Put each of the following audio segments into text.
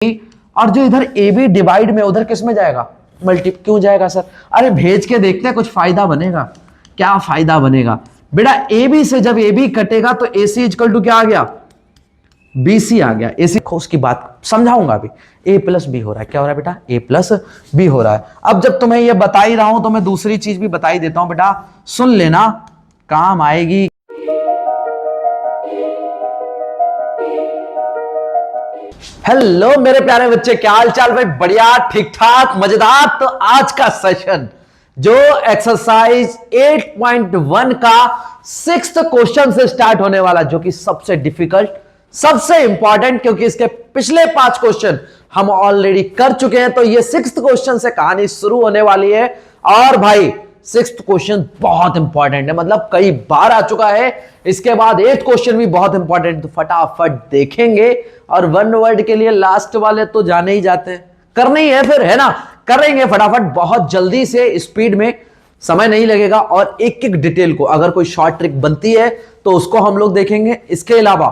और जो इधर ए बी डिवाइड में उधर किस में जाएगा, मल्टी। क्यों जाएगा सर? अरे भेज के देखते हैं कुछ फायदा बनेगा। क्या फायदा बनेगा बेटा? ए बी से जब ए बी कटेगा तो ए सी इक्वल टू क्या आ गया, बी सी आ गया। ए सी उसकी बात समझाऊंगा अभी। ए प्लस बी हो रहा है, क्या हो रहा है बेटा? ए प्लस बी हो रहा है। अब जब तुम्हें ये बता ही रहा हूं तो मैं दूसरी चीज भी बता ही देता हूं बेटा, सुन लेना, काम आएगी। हेलो मेरे प्यारे बच्चे, क्या हाल चाल भाई? बढ़िया, ठीक ठाक, मजेदार। तो आज का सेशन जो एक्सरसाइज 8.1 का 6th क्वेश्चन से स्टार्ट होने वाला, जो कि सबसे डिफिकल्ट, सबसे इंपॉर्टेंट, क्योंकि इसके पिछले 5 क्वेश्चन हम ऑलरेडी कर चुके हैं। तो ये 6th क्वेश्चन से कहानी शुरू होने वाली है। और भाई 6th क्वेश्चन बहुत इंपॉर्टेंट है, मतलब कई बार आ चुका है। इसके बाद 8th क्वेश्चन भी बहुत इंपॉर्टेंट, तो फटाफट देखेंगे। और 1 वर्ड के लिए लास्ट वाले तो जाने ही जाते हैं, करने ही है फिर, है ना? करेंगे फटाफट, बहुत जल्दी से, स्पीड में, समय नहीं लगेगा। और एक एक डिटेल को, अगर कोई शॉर्ट ट्रिक बनती है तो उसको हम लोग देखेंगे। इसके अलावा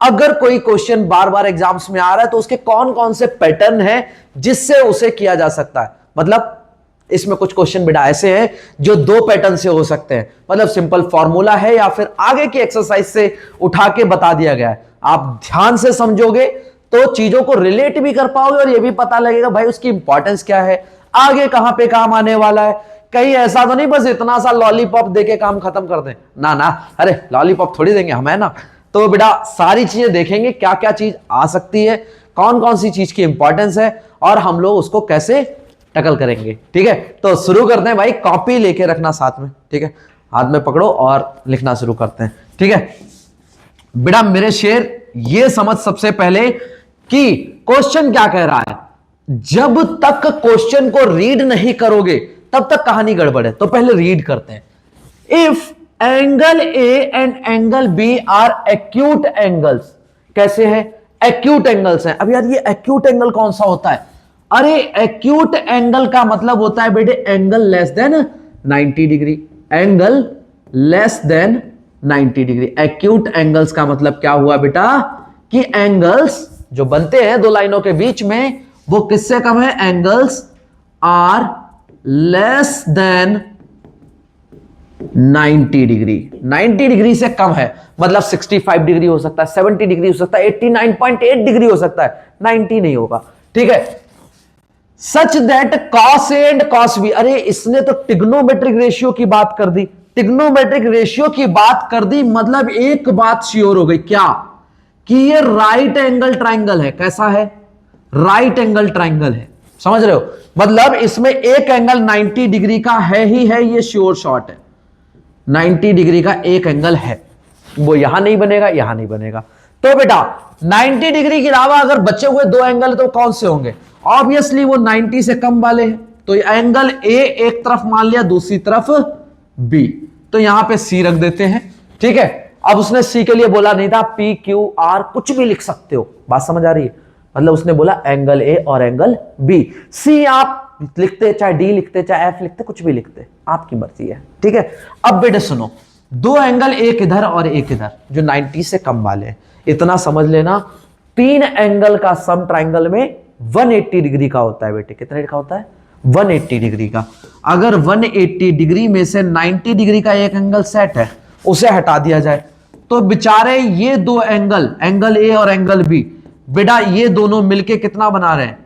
अगर कोई क्वेश्चन बार बार एग्जाम्स में आ रहा है तो उसके कौन कौन से पैटर्न है जिससे उसे किया जा सकता है। मतलब इसमें कुछ क्वेश्चन बेटा ऐसे हैं जो 2 पैटर्न से हो सकते हैं, मतलब सिंपल फॉर्मूला है या फिर आगे की एक्सरसाइज से उठा के बता दिया गया है। आप ध्यान से समझोगे तो चीजों को रिलेट भी कर पाओगे और यह भी पता लगेगा भाई उसकी इंपॉर्टेंस क्या है, आगे कहां पे काम आने वाला है। कहीं ऐसा तो नहीं बस इतना सा लॉलीपॉप देके काम खत्म कर दें, ना ना, अरे लॉलीपॉप थोड़ी देंगे हम, है ना? तो बेटा सारी चीजें देखेंगे, क्या क्या चीज आ सकती है, कौन कौन सी चीज की इंपॉर्टेंस है और हम लोग उसको कैसे टैकल करेंगे। ठीक है, तो शुरू करते हैं भाई। कॉपी लेके रखना साथ में, ठीक है? हाथ में पकड़ो और लिखना शुरू करते हैं, ठीक है? बेटा मेरे शेर, ये समझ सबसे पहले कि क्वेश्चन क्या कह रहा है। जब तक क्वेश्चन को रीड नहीं करोगे तब तक कहानी गड़बड़ है। तो पहले रीड करते हैं। If angle A and angle B are acute angles. कैसे है? एक्यूट एंगल्स हैं। अब यार ये एक्यूट एंगल कौन सा होता है? अरे एक्यूट एंगल का मतलब होता है बेटे angle less than 90 degree. Angle less than 90 degree. Acute angles का मतलब क्या हुआ बेटा? कि एंगल्स जो बनते हैं 2 लाइनों के बीच में वो किससे कम है? Angles are less than 90 degree. 90 degree से कम है, मतलब 65 डिग्री हो सकता है, 70 डिग्री हो सकता है, 89.8 डिग्री हो सकता है, 90 नहीं होगा। ठीक है? Such that cos A and cos B. अरे इसने तो टिग्नोमेट्रिक रेशियो की बात कर दी। टिग्नोमेट्रिक रेशियो की बात कर दी मतलब एक बात श्योर हो गई, क्या? कि ये राइट एंगल ट्राइंगल है। कैसा है? राइट एंगल ट्राइंगल है। समझ रहे हो? मतलब इसमें एक एंगल 90 डिग्री का है ही है, ये श्योर शॉट है। 90 डिग्री का एक एंगल है, वो यहां नहीं बनेगा, यहां नहीं बनेगा। तो बेटा 90 डिग्री के अलावा अगर बचे हुए 2 एंगल तो कौन से होंगे? ऑब्वियसली वो 90 से कम वाले हैं। तो एंगल ए एक तरफ मान लिया, दूसरी तरफ बी, तो यहां पे सी रख देते हैं। ठीक है? अब उसने सी के लिए बोला नहीं था, पी क्यू आर कुछ भी लिख सकते हो। बात समझ आ रही है? मतलब उसने बोला एंगल ए और एंगल बी। सी आप लिखते, चाहे डी लिखते, चाहे एफ लिखते, कुछ भी लिखते, आपकी मर्जी है। ठीक है? अब बेटे सुनो, 2 एंगल एक इधर और एक इधर जो 90 से कम वाले हैं, इतना समझ लेना। 3 एंगल का सम ट्राइंगल में 180 डिग्री का होता है बेटे। कितने का होता है? 180 डिग्री का। अगर 180 डिग्री में से 90 डिग्री का एक एंगल सेट है, उसे हटा दिया जाए तो बेचारे ये 2 एंगल, एंगल ए और एंगल बी, बेटा ये दोनों मिलके कितना बना रहे हैं?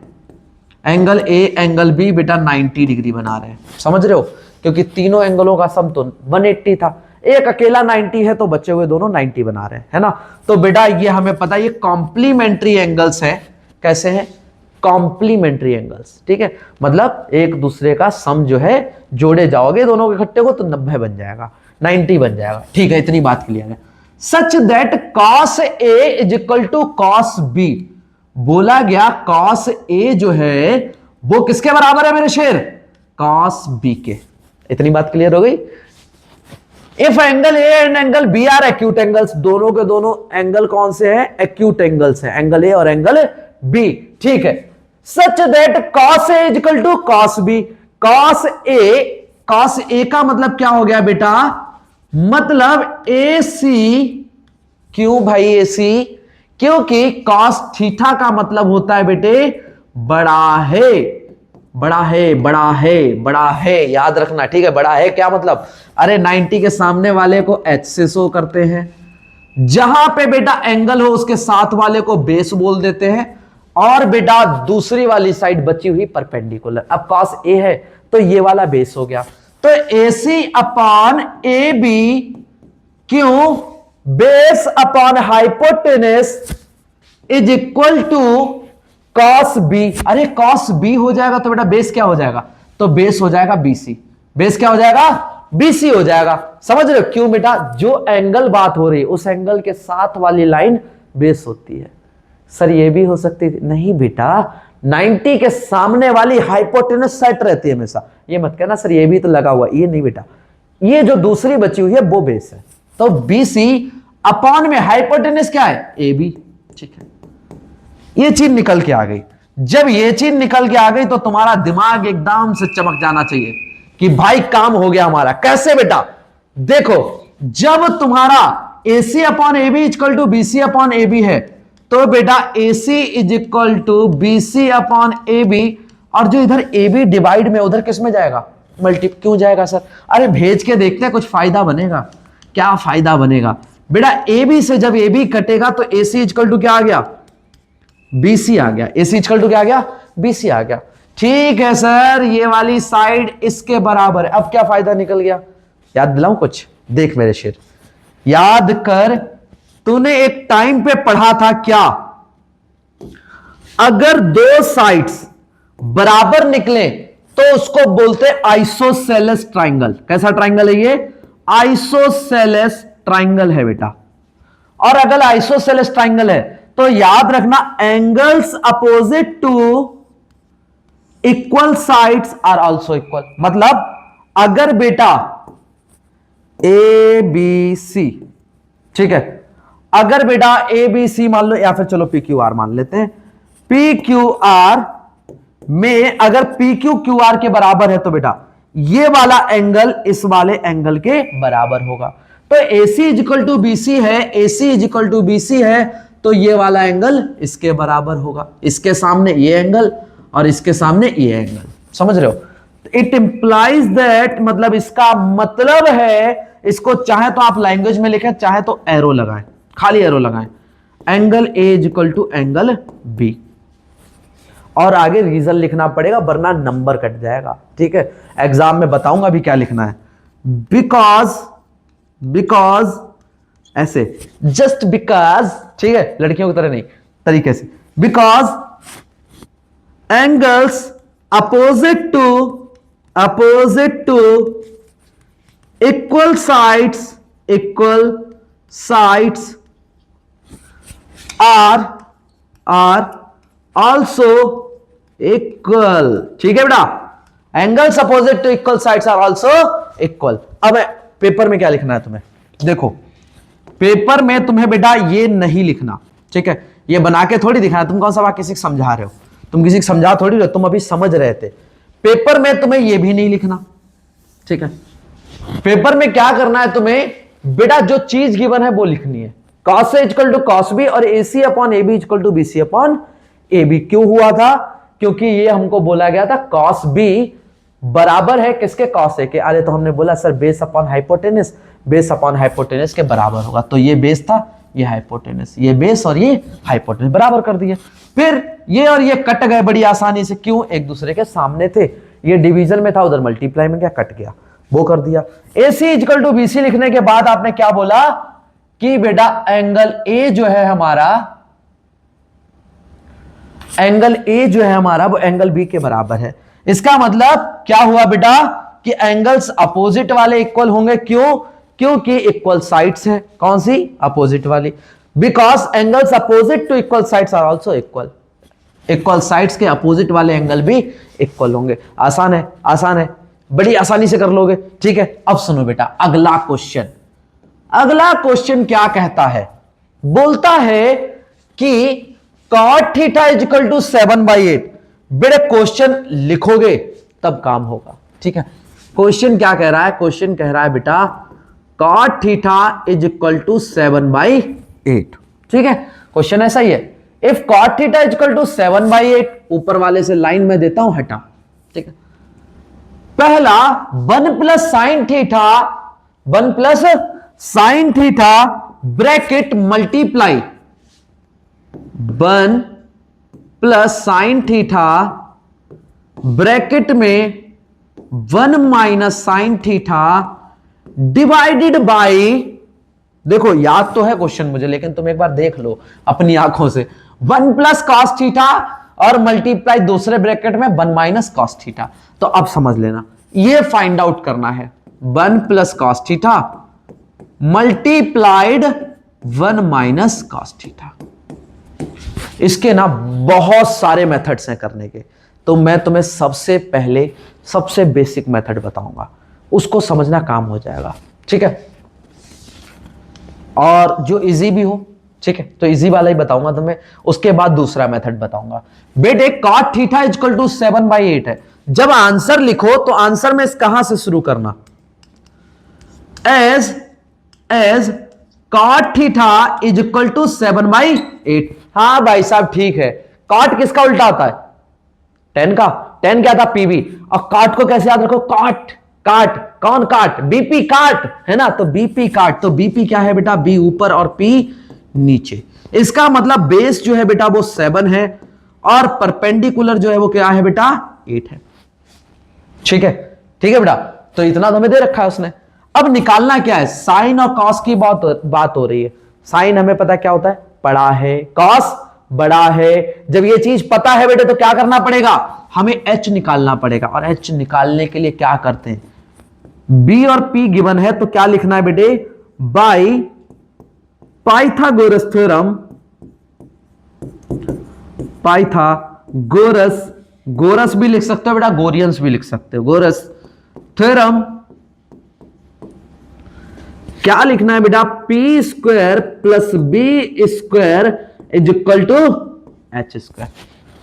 एंगल ए एंगल बी बेटा 90 डिग्री बना रहे हैं। समझ रहे हो? क्योंकि तीनों एंगलों का सम तो 180 था, एक अकेला 90 है, तो बचे हुए दोनों 90 बना रहे हैं, है ना? तो बेटा ये हमें पता है, ये कॉम्प्लीमेंट्री एंगल्स हैं। कैसे हैं? Complementary angles. ठीक है? मतलब एक दूसरे का सम जो है, जोड़े जाओगे दोनों के इकट्ठे को तो 90 बन जाएगा, 90 बन जाएगा। ठीक है, इतनी बात क्लियर है। Such that cos A is equal to cos B. बोला गया कॉस ए जो है वो किसके बराबर है मेरे शेर? कॉस बी के। इतनी बात क्लियर हो गई? If angle A and angle B are acute angles, दोनों के दोनों एंगल कौन से हैं? एक्यूट एंगल्स हैं, एंगल ए और एंगल बी। ठीक है? Such that cos A is equal to cos B. Cos A का मतलब क्या हो गया बेटा? मतलब ए सी। क्यों भाई ए सी? क्योंकि cos थीटा का मतलब होता है बेटे बड़ा है, बड़ा है, बड़ा है, बड़ा है, याद रखना, ठीक है। बड़ा है क्या मतलब, अरे 90 के सामने वाले को h से शो करते हैं, जहां पे बेटा एंगल हो उसके साथ वाले को बेस बोल देते हैं, और बेटा दूसरी वाली साइड बची हुई परपेंडिकुलर। अब cos a है तो ये वाला बेस हो गया, तो AC अपॉन AB क्यों, base upon hypotenuse is equal to cos b। अरे cos b हो जाएगा तो बेटा बेस क्या हो जाएगा, तो बेस हो जाएगा BC, बेस क्या हो जाएगा, BC हो जाएगा। समझ रहे हो क्यों बेटा, जो एंगल बात हो रही है उस एंगल के साथ वाली लाइन बेस होती है। सर ये भी हो सकती थी, नहीं बेटा 90 के सामने वाली हाइपोटेनस सेट रहती है हमेशा। ये मत कहना सर ये भी तो लगा हुआ, ये नहीं बेटा, ये जो दूसरी बची हुई है वो बेस है। तो BC अपॉन में हाइपोटेनस क्या है, AB, ठीक है। ये चीज निकल के आ गई, जब ये चीज निकल के आ गई तो तुम्हारा दिमाग एकदम से चमक जाना चाहिए कि भाई काम हो गया हमारा। कैसे बेटा, देखो जब तुम्हारा AC upon AB equal to BC upon AB है तो बेटा AC is equal to BC upon AB, और जो इधर AB डिवाइड में उधर किस में जाएगा, मल्टीप्लाई। क्यों जाएगा सर, अरे भेज के देखते हैं कुछ फायदा बनेगा। क्या फायदा बनेगा बेटा, AB से जब AB कटेगा तो AC इक्वल टू क्या आ गया, BC आ गया। AC इक्वल टू क्या आ गया, BC आ गया। ठीक है सर, ये वाली साइड इसके बराबर है। अब क्या फायदा निकल गया, याद दिलाऊं कुछ, देख मेरे शेर, याद कर, तूने एक टाइम पे पढ़ा था क्या, अगर दो साइड्स बराबर निकले तो उसको बोलते आइसोसेलेस ट्राइंगल। कैसा ट्राइंगल है ये, आइसोसेलेस ट्राइंगल है बेटा। और अगर आइसोसेलेस ट्राइंगल है तो याद रखना angles opposite to equal sides are also equal. मतलब अगर बेटा ABC, ठीक है, अगर बेटा ABC मान लो, या फिर चलो PQR मान लेते हैं, PQR में अगर PQQR के बराबर है तो बेटा ये वाला एंगल इस वाले एंगल के बराबर होगा। तो AC इक्वल टू BC है, AC इक्वल टू BC है तो ये वाला एंगल इसके बराबर होगा, इसके सामने ये एंगल और इसके सामने ये एंगल। समझ रहे हो, इट इंप्लाइज दैट, मतलब इसका मतलब है, इसको चाहे तो आप लैंग्वेज में लिखें चाहे तो एरो लगाएं, खाली एरो लगाएं, angle A equal to angle B, और आगे रीजन लिखना पड़ेगा वरना नंबर कट जाएगा। ठीक है, एग्जाम में बताऊंगा भी क्या लिखना है। बिकॉज ऐसे, जस्ट बिकॉज, ठीक है, लड़कियों की तरह नहीं, तरीके से, because angles opposite to equal sides are also equal. ठीक है बेटा, angles opposite to equal sides are also equal. अब पेपर में क्या लिखना है तुम्हें, देखो पेपर में तुम्हें बेटा ये नहीं लिखना, ठीक है, ये बना के थोड़ी दिखाना, तुम कौन सा बात किसी को समझा रहे हो, तुम किसी को समझा थोड़ी रहे हो, तुम अभी समझ रहे थे। पेपर में तुम्हें ये भी नहीं लिखना, ठीक है। पेपर में क्या करना है तुम्हें बेटा, जो चीज गिवन है वो लिखनी है, cos A equal to cos B और AC upon AB equal to BC upon AB। क्यों हुआ था, क्योंकि ये हमको बोला गया था cos B बराबर है किसके, cos A के। अरे तो हमने बोला sir base upon hypotenuse, base upon hypotenuse के बराबर होगा, तो ये बेस था, ये हाइपोटेनस, ये बेस और ये हाइपोटेनस बराबर कर दिए। फिर ये और ये कट गए बड़ी आसानी से, क्यों, एक दूसरे के सामने थे, ये डिवीजन में था, उधर मल्टीप्लाई में क्या कट गया, वो कर दिया। AC इक्वल टू BC लिखने के बाद आपने क्या बोला कि बेटा एंगल A जो है हमारा, एंगल A जो है हमारा वो एंगल B के बराबर है। इसका मतलब क्या हुआ बेटा कि एंगल्स अपोजिट वाले इक्वल होंगे। क्यों, क्योंकि इक्वल साइड्स है, कौन सी, अपोजिट वाली। Because angles opposite to equal sides are also equal, equal sides के अपोजिट वाले एंगल भी इक्वल होंगे। आसान है, आसान है, बड़ी आसानी से कर लोगे। ठीक है, अब सुनो बेटा अगला क्वेश्चन। अगला क्वेश्चन क्या कहता है, बोलता है कि cot theta is equal to 7/8। बेटा क्वेश्चन लिखोगे तब काम होगा। ठीक है, क्वेश्चन क्या कह रहा है, क्वेश्चन कह रहा है बेटा cot theta is equal to 7/8। ठीक है, क्वेश्चन ऐसा ही है, if cot theta equal to 7/8, ऊपर वाले से लाइन में देता हूं हटा, ठीक है। पहला 1 plus sine theta, 1 plus sine theta bracket multiply 1 plus sine theta bracket में 1 minus sine theta divided by, देखो याद तो है क्वेश्चन मुझे, लेकिन तुम एक बार देख लो अपनी आंखों से, 1 प्लस कॉस थीटा और मल्टीप्लाई दूसरे ब्रैकेट में 1 माइनस कॉस थीटा। तो अब समझ लेना, ये फाइंड आउट करना है, 1 plus cos theta multiplied 1 minus cos theta. इसके ना बहुत सारे मेथड्स हैं करने के, तो मैं तुम्हें सबसे पहले सबसे बेसिक मेथड बताऊंगा, उसको समझना काम हो जाएगा, ठीक है। और जो इजी भी हो, ठीक है, तो इजी वाला ही बताऊंगा तुम्हें, उसके बाद दूसरा मेथड बताऊंगा। बेटे cot थीटा इक्वल टू 7/8 है, जब आंसर लिखो तो आंसर में कहां से शुरू करना, as cot theta is equal to 7/8। हाँ भाई साहब ठीक है, cot किसका उल्टा होता है, 10 का, 10 क्या था पीवी, और cot को कैसे याद रखो, काट, कौन काट, बीपी काट है ना, तो बीपी काट, तो बीपी क्या है बेटा, बी ऊपर और पी नीचे। इसका मतलब बेस जो है बेटा वो 7 है और परपेंडिकुलर जो है वो क्या है बेटा 8 है, ठीक है, ठीक है बेटा। तो इतना तो हमें दे रखा है उसने। अब निकालना क्या है, साइन और कॉस की बात हो रही है। साइन हमें पता क्या होता है, बड़ा है, कॉस बड़ा है। जब ये चीज पता है बेटे तो क्या करना पड़ेगा, हमें एच निकालना पड़ेगा, और एच निकालने के लिए क्या करते हैं, बी और पी गिवन है तो क्या लिखना है बेटे, बाई पाइथागोरस थ्योरम, पाइथागोरस, गोरस भी लिख सकते हो बेटा, गोरियंस भी लिख सकते हो, गोरस थ्योरम। क्या लिखना है बेटा, P square plus B square is equal to H square.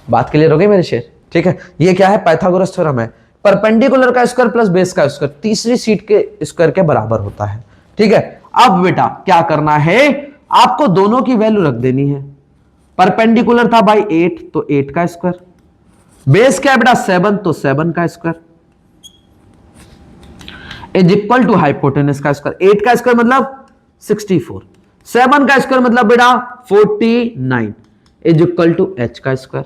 बात क्लियर हो गई मेरे शेर, ठीक है। ये क्या है, पाइथागोरस थ्योरम है, परपेंडिकुलर का स्क्वायर प्लस बेस का स्क्वायर तीसरी सीट के स्क्वायर के बराबर होता है, ठीक है। अब बेटा क्या करना है, आपको दोनों की वैल्यू रख देनी है। परपेंडिकुलर था भाई 8, तो 8 का स्क्वायर, बेस क्या है बेटा 7, तो 7 का square is equal to hypotenuse का स्क्वायर। 8 का स्क्वायर मतलब 64, 7 का स्क्वायर मतलब बेटा 49 इज इक्वल टू एच का स्क्वायर।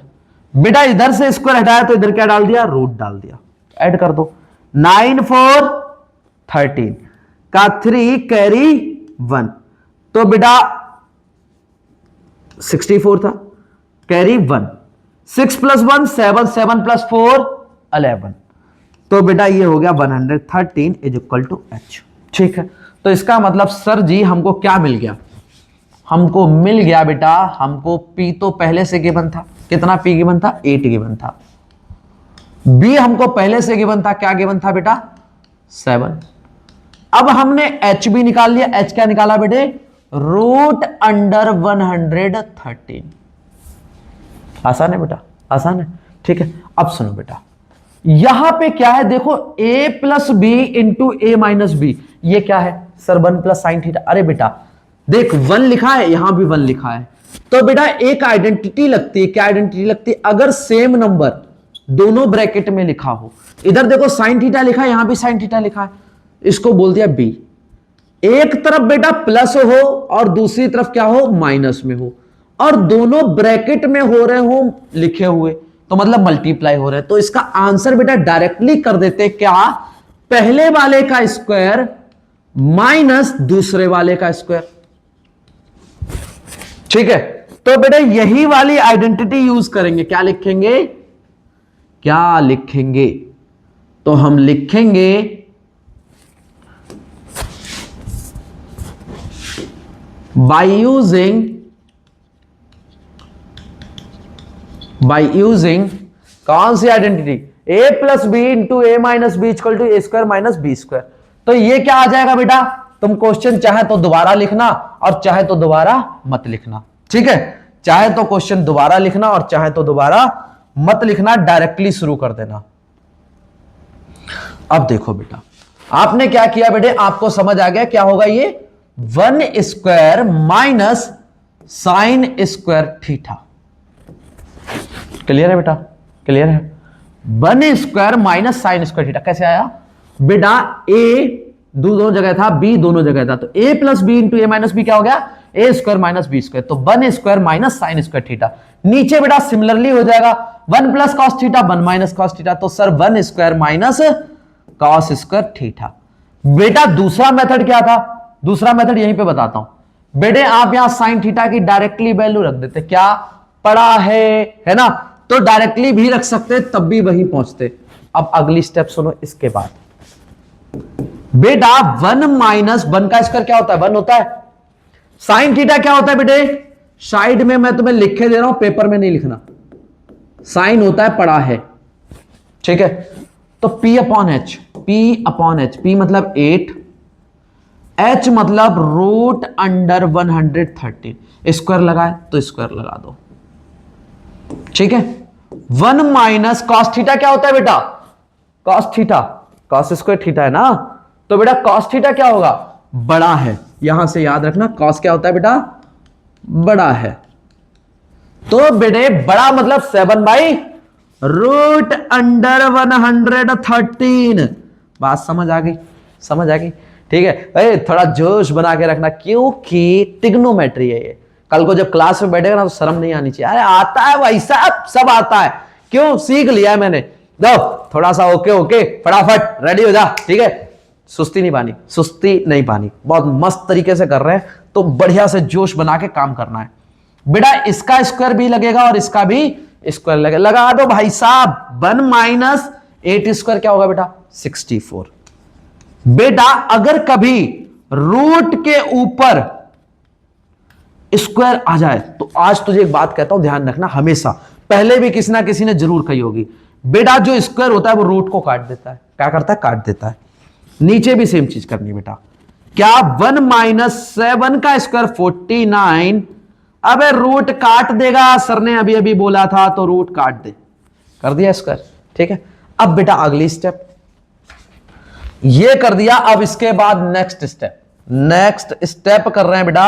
बेटा इधर से स्क्वायर हटाया तो इधर क्या डाल दिया, रूट डाल दिया, ऐड कर दो, 9 4 13 का 3 कैरी 1, तो बेटा 64 था, कैरी 1, 6 प्लस 1 7, 7 प्लस 4 11, तो बेटा ये हो गया 113 इज इक्वल टू एच, ठीक है। तो इसका मतलब सर जी हमको क्या मिल गया, हमको मिल गया बेटा, हमको P तो पहले से गिवन था, कितना P गिवन था, 8 गिवन था। B हमको पहले से गिवन था, क्या गिवन था बेटा 7। अब हमने H भी निकाल लिया, H क्या निकाला बेटे, रूट अंडर 113। आसान है बेटा, आसान है, ठीक है। अब सुनो बेटा, यहां पे क्या है, देखो a plus B into A minus B, ये क्या है सर 1 प्लस साइन थीटा। अरे बेटा देख 1 लिखा है, यहां भी 1 लिखा है, तो बेटा एक आइडेंटिटी लगती है, क्या आइडेंटिटी लगती है, अगर सेम नंबर दोनों ब्रैकेट में लिखा हो, इधर देखो साइन थीटा लिखा है, यहां भी साइन थीटा लिखा है, इसको बोल दिया बी। एक तरफ बेटा प्लस हो और दूसरी तरफ क्या हो, माइनस में हो, और दोनों ब्रैकेट में हो रहे हो लिखे हुए, तो मतलब मल्टीप्लाई हो रहे हैं। तो इसका आंसर बेटा डायरेक्टली कर देते, क्या, पहले वाले का स्क्वायर माइनस दूसरे वाले का स्क्वायर, ठीक है। तो बेटा यही वाली आइडेंटिटी यूज करेंगे, क्या लिखेंगे, क्या लिखेंगे, तो हम लिखेंगे by using कौन सी identity, a plus B into A minus B equal to A square minus B square. तो ये क्या आ जाएगा बेटा, तुम क्वेश्चन चाहे तो दोबारा लिखना और चाहे तो दोबारा मत लिखना, ठीक है। चाहे तो क्वेश्चन दोबारा लिखना और चाहे तो दोबारा मत लिखना, डायरेक्टली शुरू कर देना। अब देखो बेटा आपने क्या किया बेटे, आपको समझ आ गया क्या होगा, ये 1 square minus sine square theta. Clear है बेटा? क्लियर है? 1 square minus sine square theta कैसे आया बेटा? ए दोनों जगह था, बी दोनों जगह था, तो A plus B into A minus B क्या हो गया? A square minus B square. तो 1 square minus sine square theta. नीचे बेटा सिमिलरली हो जाएगा 1 plus cos theta 1 minus cos theta, तो sir 1 square minus cos square theta. बेटा दूसरा मेथड क्या था? दूसरा मेथड यहीं पे बताता हूं बेटे। आप यहां साइन थीटा की डायरेक्टली वैल्यू रख देते, क्या पड़ा है ना? तो डायरेक्टली भी रख सकते, तब भी वहीं पहुंचते। अब अगली स्टेप सुनो इसके बाद बेटा। 1 माइनस 1 का स्क्वायर क्या होता है? 1 होता है। साइन थीटा क्या होता है बेटे? साइड में मैं तुम्हें लिख के दे रहा हूं, पेपर में नहीं लिखना। साइन होता है पड़ा है, ठीक है? तो P upon H, P upon H, P मतलब 8, H मतलब रूट अंडर 113। स्क्वायर लगाए तो स्क्वायर लगा दो, ठीक है? 1 माइनस कॉस थीटा क्या होता है बेटा? Cos theta, cos square theta है ना, तो बेटा कॉस थीटा क्या होगा? बड़ा है। यहां से याद रखना कॉस क्या होता है बेटा? बड़ा है। तो बेटे बड़ा मतलब 7 बाई रूट अंडर 113। बात समझ आ गई? समझ आ गई? ठीक है भाई, थोड़ा जोश बना के रखना, क्योंकि ट्रिग्नोमेट्री है ये। कल को जब क्लास में बैठेगा ना तो शर्म नहीं आनी चाहिए। अरे आता है भाई साहब, सब आता है। क्यों? सीख लिया है मैंने। दो थोड़ा सा ओके ओके, फटाफट रेडी हो जा, ठीक है? सुस्ती नहीं पानी, सुस्ती नहीं पानी। बहुत मस्त तरीके से कर रहे हैं, तो बढ़िया से जोश बना के काम करना है बेटा। इसका स्क्वायर भी लगेगा और इसका भी स्क्वायर लगेगा, लगा दो भाई साहब। 1 माइनस 8 स्क्वायर क्या होगा बेटा? 64। बेटा अगर कभी रूट के ऊपर स्क्वायर आ जाए, तो आज तुझे एक बात कहता हूं, ध्यान रखना हमेशा, पहले भी किसी ना किसी ने जरूर कही होगी बेटा, जो स्क्वायर होता है वो रूट को काट देता है। क्या करता है? काट देता है। नीचे भी सेम चीज करनी बेटा। क्या 1 माइनस 7 का स्क्वायर 49? अबे रूट काट देगा, सर ने अभी अभी बोला था, तो रूट काट दे, कर दिया स्क्वायर, ठीक है? अब बेटा अगली स्टेप ये कर दिया। अब इसके बाद नेक्स्ट स्टेप कर रहे हैं बेटा,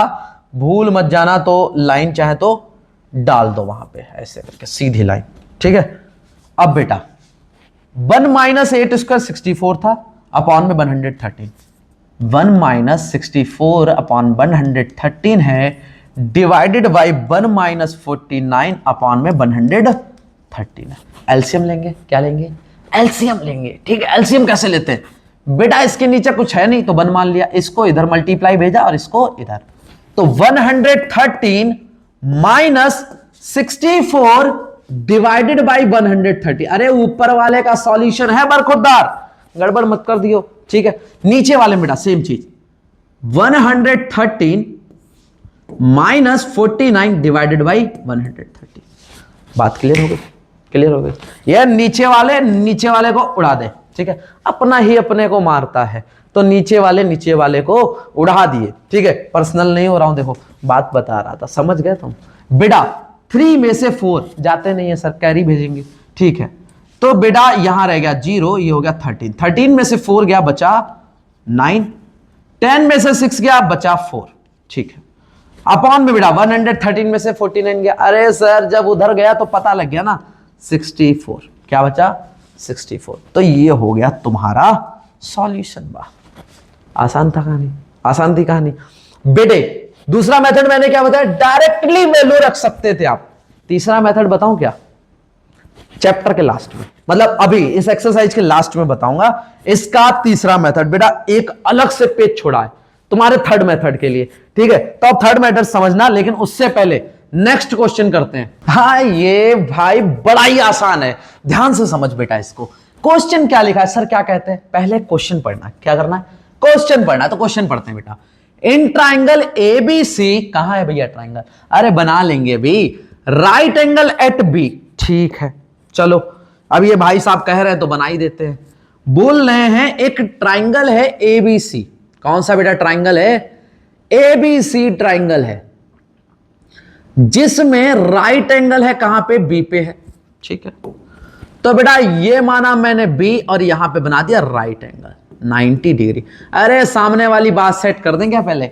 भूल मत जाना। तो लाइन चाहे तो डाल दो वहां पे, ऐसे करके सीधी लाइन, ठीक है? अब बेटा 1 माइनस 8 स्क्वायर 64 था, अपॉन में 113। 1 माइनस 64 अपॉन 113 है, डिवाइडेड बाई 1 माइनस 49 अपॉन में 113 है। एलसीएम लेंगे, क्या लेंगे? एलसीएम लेंगे, ठीक है? एलसीएम कैसे लेते हैं बेटा? इसके नीचे कुछ है नहीं तो 1 मान लिया, इसको इधर मल्टीप्लाई भेजा और इसको इधर, तो 113 माइनस 64 डिवाइडेड बाई 130। अरे ऊपर वाले का सॉल्यूशन है बरखुरदार, गड़बड़ मत कर दियो, ठीक है? नीचे वाले में बेटा सेम चीज, 113 माइनस 49 डिवाइडेड बाई 130। बात क्लियर हो गई? क्लियर हो गई? ये नीचे वाले को उड़ा दे, ठीक है? अपना ही अपने को मारता है, तो नीचे वाले को उड़ा दिए, ठीक है? पर्सनल नहीं हो रहा हूं, देखो बात बता रहा था, समझ गए तुम बेटा? 3 में से 4 जाते नहीं है सर, कैरी भेजेंगे, ठीक है? तो बेटा यहां रह गया 0, ये हो गया 13। 13 में से 4 गया, बचा 9। 10 में से 6 गया, बचा 4, ठीक है? अपॉन में बेटा 113 में से 49 गया। अरे सर जब उधर गया तो पता लग गया ना, 64। क्या बचा? 64। तो ये हो गया तुम्हारा सॉल्यूशन। वाह, आसान था कहानी, आसान थी कहानी बेटे। दूसरा मेथड मैंने क्या बताया? डायरेक्टली वैल्यू रख सकते थे आप। तीसरा मेथड बताऊं क्या? चैप्टर के लास्ट में, मतलब अभी इस एक्सरसाइज के लास्ट में बताऊंगा इसका तीसरा मेथड। बेटा एक अलग से पेज छोड़ा है तुम्हारे थर्ड मेथड के लिए, ठीक है? तो अब थर्ड मेथड समझना, लेकिन उससे पहले नेक्स्ट क्वेश्चन करते हैं। हाँ ये भाई बड़ा ही आसान है, ध्यान से समझ बेटा इसको। क्वेश्चन क्या लिखा है? सर क्या कहते हैं? पहले क्वेश्चन पढ़ना। क्या करना है? क्वेश्चन पढ़ना। तो क्वेश्चन पढ़ते हैं बेटा। इन ट्राइंगल एबीसी, कहां है भैया ट्राइंगल? अरे बना लेंगे भी, राइट एंगल एट बी, ठीक है? चलो अब ये भाई साहब कह रहे हैं तो बना ही देते हैं। बोल रहे हैं एक ट्राइंगल है एबीसी। कौन सा बेटा ट्राइंगल है? एबीसी ट्राइंगल है, जिसमें राइट एंगल है कहां पे? बी पे है, ठीक है? तो बेटा ये माना मैंने बी और यहां पे बना दिया राइट एंगल 90 डिग्री। अरे सामने वाली बात सेट कर दें क्या पहले?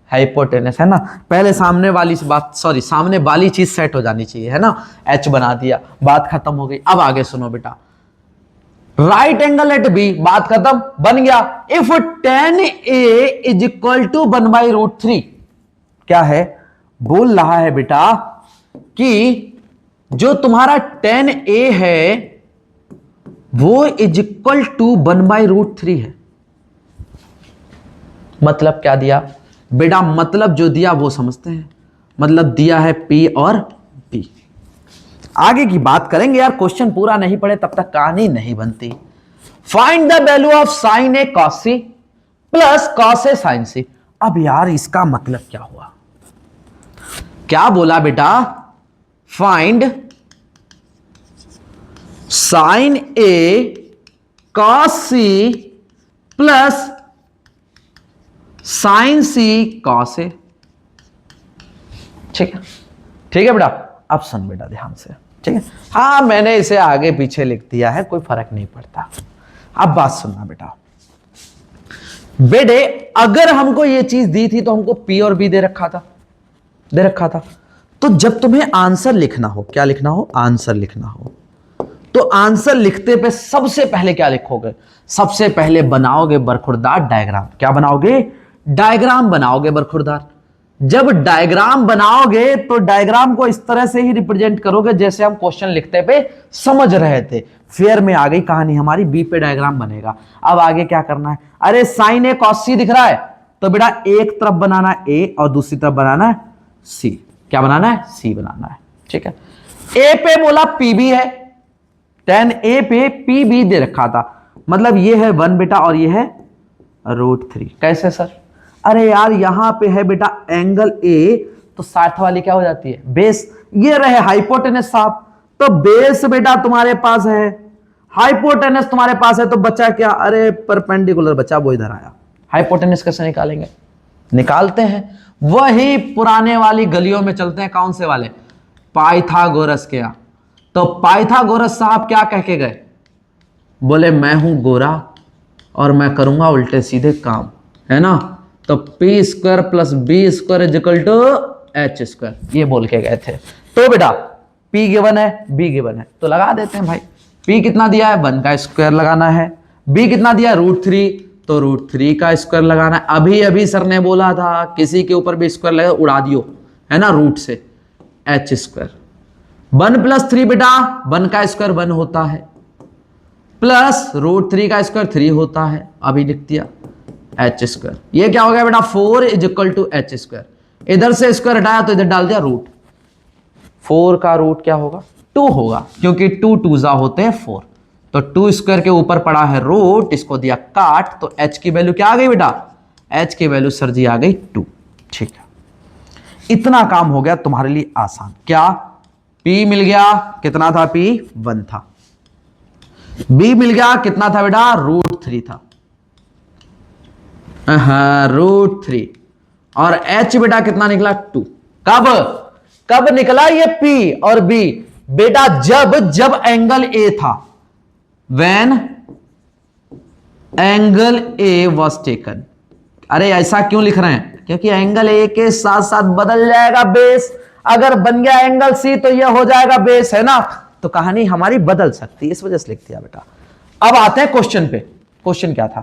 हाइपोटेनस, है ना। पहले सामने वाली बात, सॉरी सामने वाली चीज सेट हो जानी चाहिए, है ना। एच बना दिया, बात खत्म हो गई। अब आगे सुनो बेटा, राइट एंगल एट बी, बात खत्म, बन गया। If tan A is equal to 1/√3, क्या है, बोल रहा है बेटा कि जो तुम्हारा tan A है वो इज इक्वल टू 1/√3 है। मतलब क्या दिया बेटा, मतलब जो दिया वो समझते हैं, मतलब दिया है P और P। आगे की बात करेंगे यार, क्वेश्चन पूरा नहीं पढ़े तब तक कहानी नहीं बनती। Find the value of sine A cos C plus cos A sine C. अब यार इसका मतलब क्या हुआ, क्या बोला बेटा, find sine A cos C plus sine C cos A. ठीक है, ठीक है बेटा। अब सुन बेटा ध्यान से, ठीक है। हाँ मैंने इसे आगे पीछे लिख दिया है, कोई फर्क नहीं पड़ता। अब बात सुनना बेटा, बेटे अगर हमको ये चीज दी थी तो हमको P और B दे रखा था। तो जब तुम्हें आंसर लिखना हो, क्या लिखना हो, आंसर लिखना हो, तो आंसर लिखते पे सबसे पहले क्या लिखोगे, सबसे पहले बनाओगे बरखुरदार डायग्राम। क्या बनाओगे, डायग्राम बनाओगे बरखुरदार। जब डायग्राम बनाओगे तो डायग्राम को इस तरह से ही रिप्रेजेंट करोगे जैसे हम क्वेश्चन लिखते पे समझ रहे थे। फेयर में आ गई कहानी हमारी, बी पे डायग्राम बनेगा। अब आगे क्या करना है, अरे साइन ए कॉस सी दिख रहा है तो बेटा एक तरफ बनाना है ए और दूसरी तरफ बनाना है सी। क्या बनाना है, सी बनाना है। ठीक है, ए पे बोला पी बी है, tan ए पे पी बी दे रखा था, मतलब ये है 1 बेटा और ये है √3। कैसे सर, अरे यार यहां पे है बेटा एंगल ए, तो 60 वाली क्या हो जाती है, बेस। ये रहे हाइपोटेनस साहब, तो बेस बेटा तुम्हारे पास है, हाइपोटेनस तुम्हारे पास है, तो बचा क्या, अरे परपेंडिकुलर बचा, वो इधर आया। हाइपोटेनस कैसे निकालेंगे, निकालते हैं वही पुराने वाली गलियों में चलते हैं। कौन से वाले, पाइथागोरस के यहाँ। तो पाइथागोरस साहब क्या कह के गए, बोले मैं हूं गोरा और मैं करूंगा उल्टे सीधे काम, है ना। तो P square plus B square is equal to H square, ये बोल के गए थे। तो बेटा P गिवन है, B गिवन है, तो लगा देते हैं भाई। P कितना दिया है, 1 का स्क्वायर लगाना है। B कितना दिया है, √3, तो √3 का स्क्वायर लगाना है। अभी अभी सर ने बोला था किसी के ऊपर भी स्क्वायर लगा उड़ा दियो, है ना, रूट से, एच स्क्वायर। 1 + 3 बेटा 1 का स्क्वायर 1 होता है, प्लस √3 का स्क्वायर 3 होता है, अभी लिख दिया एच स्क्वायर। ये क्या हो गया बेटा, 4 is equal to H square. इधर से स्क्वायर हटाया तो इधर डाल दिया रूट। 4 का रूट क्या होगा, 2 होगा, क्योंकि 2 2 होते हैं 4। तो 2 स्क्वायर के ऊपर पड़ा है रूट, इसको दिया काट, तो एच की वैल्यू क्या आ गई बेटा, एच की वैल्यू सर जी आ गई 2। ठीक है, इतना काम हो गया तुम्हारे लिए आसान। क्या, P मिल गया, कितना था P, 1 था। B मिल गया, कितना था बेटा, √3 था, √3। और H बेटा कितना निकला, 2। कब निकला ये P और B बेटा, जब एंगल A था, when angle A was taken। अरे ऐसा क्यों लिख रहे हैं, क्योंकि एंगल A के साथ साथ बदल जाएगा बेस। अगर बन गया एंगल C तो यह हो जाएगा बेस, है ना। तो कहानी हमारी बदल सकती है, इस वजह से लिख दिया बेटा। अब आते हैं क्वेश्चन पे। क्वेश्चन क्या था,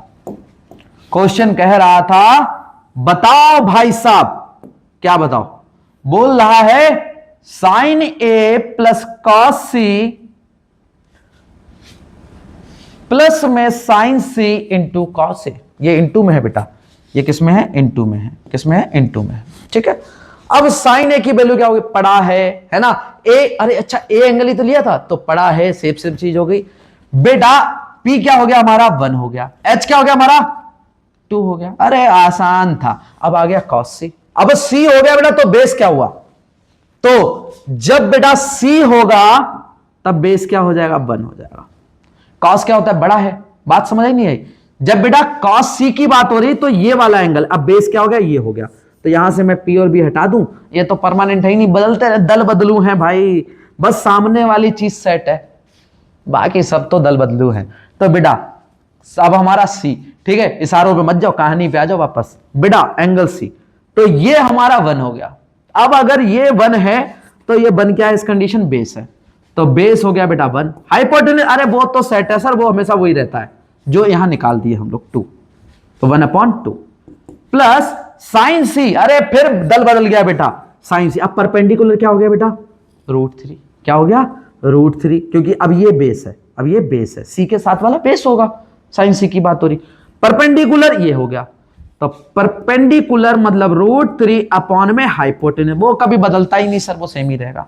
क्वेश्चन कह रहा था बताओ भाई साहब, क्या बताओ, बोल रहा है sine A plus cos C plus में sine C into cos A। ये इंटू में है बेटा, ये किस में है, इंटू में है, किस में है, इंटू में है। ठीक है, अब साइन A की वैल्यू क्या होगी, पड़ा है ना, A, अरे अच्छा A एंगल ही तो लिया था, तो पड़ा है, सेम चीज हो गई बेटा। P क्या हो गया हमारा, 1 हो गया, H क्या हो गया हमारा, 2 हो गया। अरे आसान था। अब आ गया cos C, अब C हो गया बेटा, तो बेस क्या हुआ, तो जब बेटा C होगा तब बेस क्या हो जाएगा, 1 हो जाएगा। cos क्या होता है, बड़ा है, बात समझ नहीं आई। जब बेटा cos C की बात हो रही तो ये वाला एंगल, अब बेस क्या हो गया, ये हो गया। तो यहां से मैं P और B हटा दूं, ये तो परमानेंट है ही नहीं, बदलते रहे, दल बदलू हैं भाई, बस सामने वाली चीज सेट है, बाकी सब तो दल बदलू है। तो बेटा अब हमारा C, ठीक है, इशारों पे मत जाओ, कहानी पे आ जाओ वापस। बेटा एंगल C, तो ये हमारा 1 हो गया। अब अगर ये 1 है तो ये 1 क्या है इस कंडीशन? बेस है। तो बेस हो गया बेटा 1। हाइपोटेन्यूज, अरे वो तो सेट है सर, वो हमेशा वही रहता है जो यहां निकाल दिए हम लोग 2, तो 1/2 प्लस साइन सी, अरे फिर दल बदल गया बेटा साइन सी। अब परपेंडिकुलर क्या हो गया बेटा? √3। क्या हो गया? √3, क्योंकि अब ये बेस है, अब ये बेस है, सी के साथ वाला बेस होगा, साइन सी की बात हो रही। परपेंडिकुलर ये हो गया, तो परपेंडिकुलर मतलब √3 में हाइपोटेन्यूज, वो कभी बदलता ही नहीं सर, वो सेम ही रहेगा।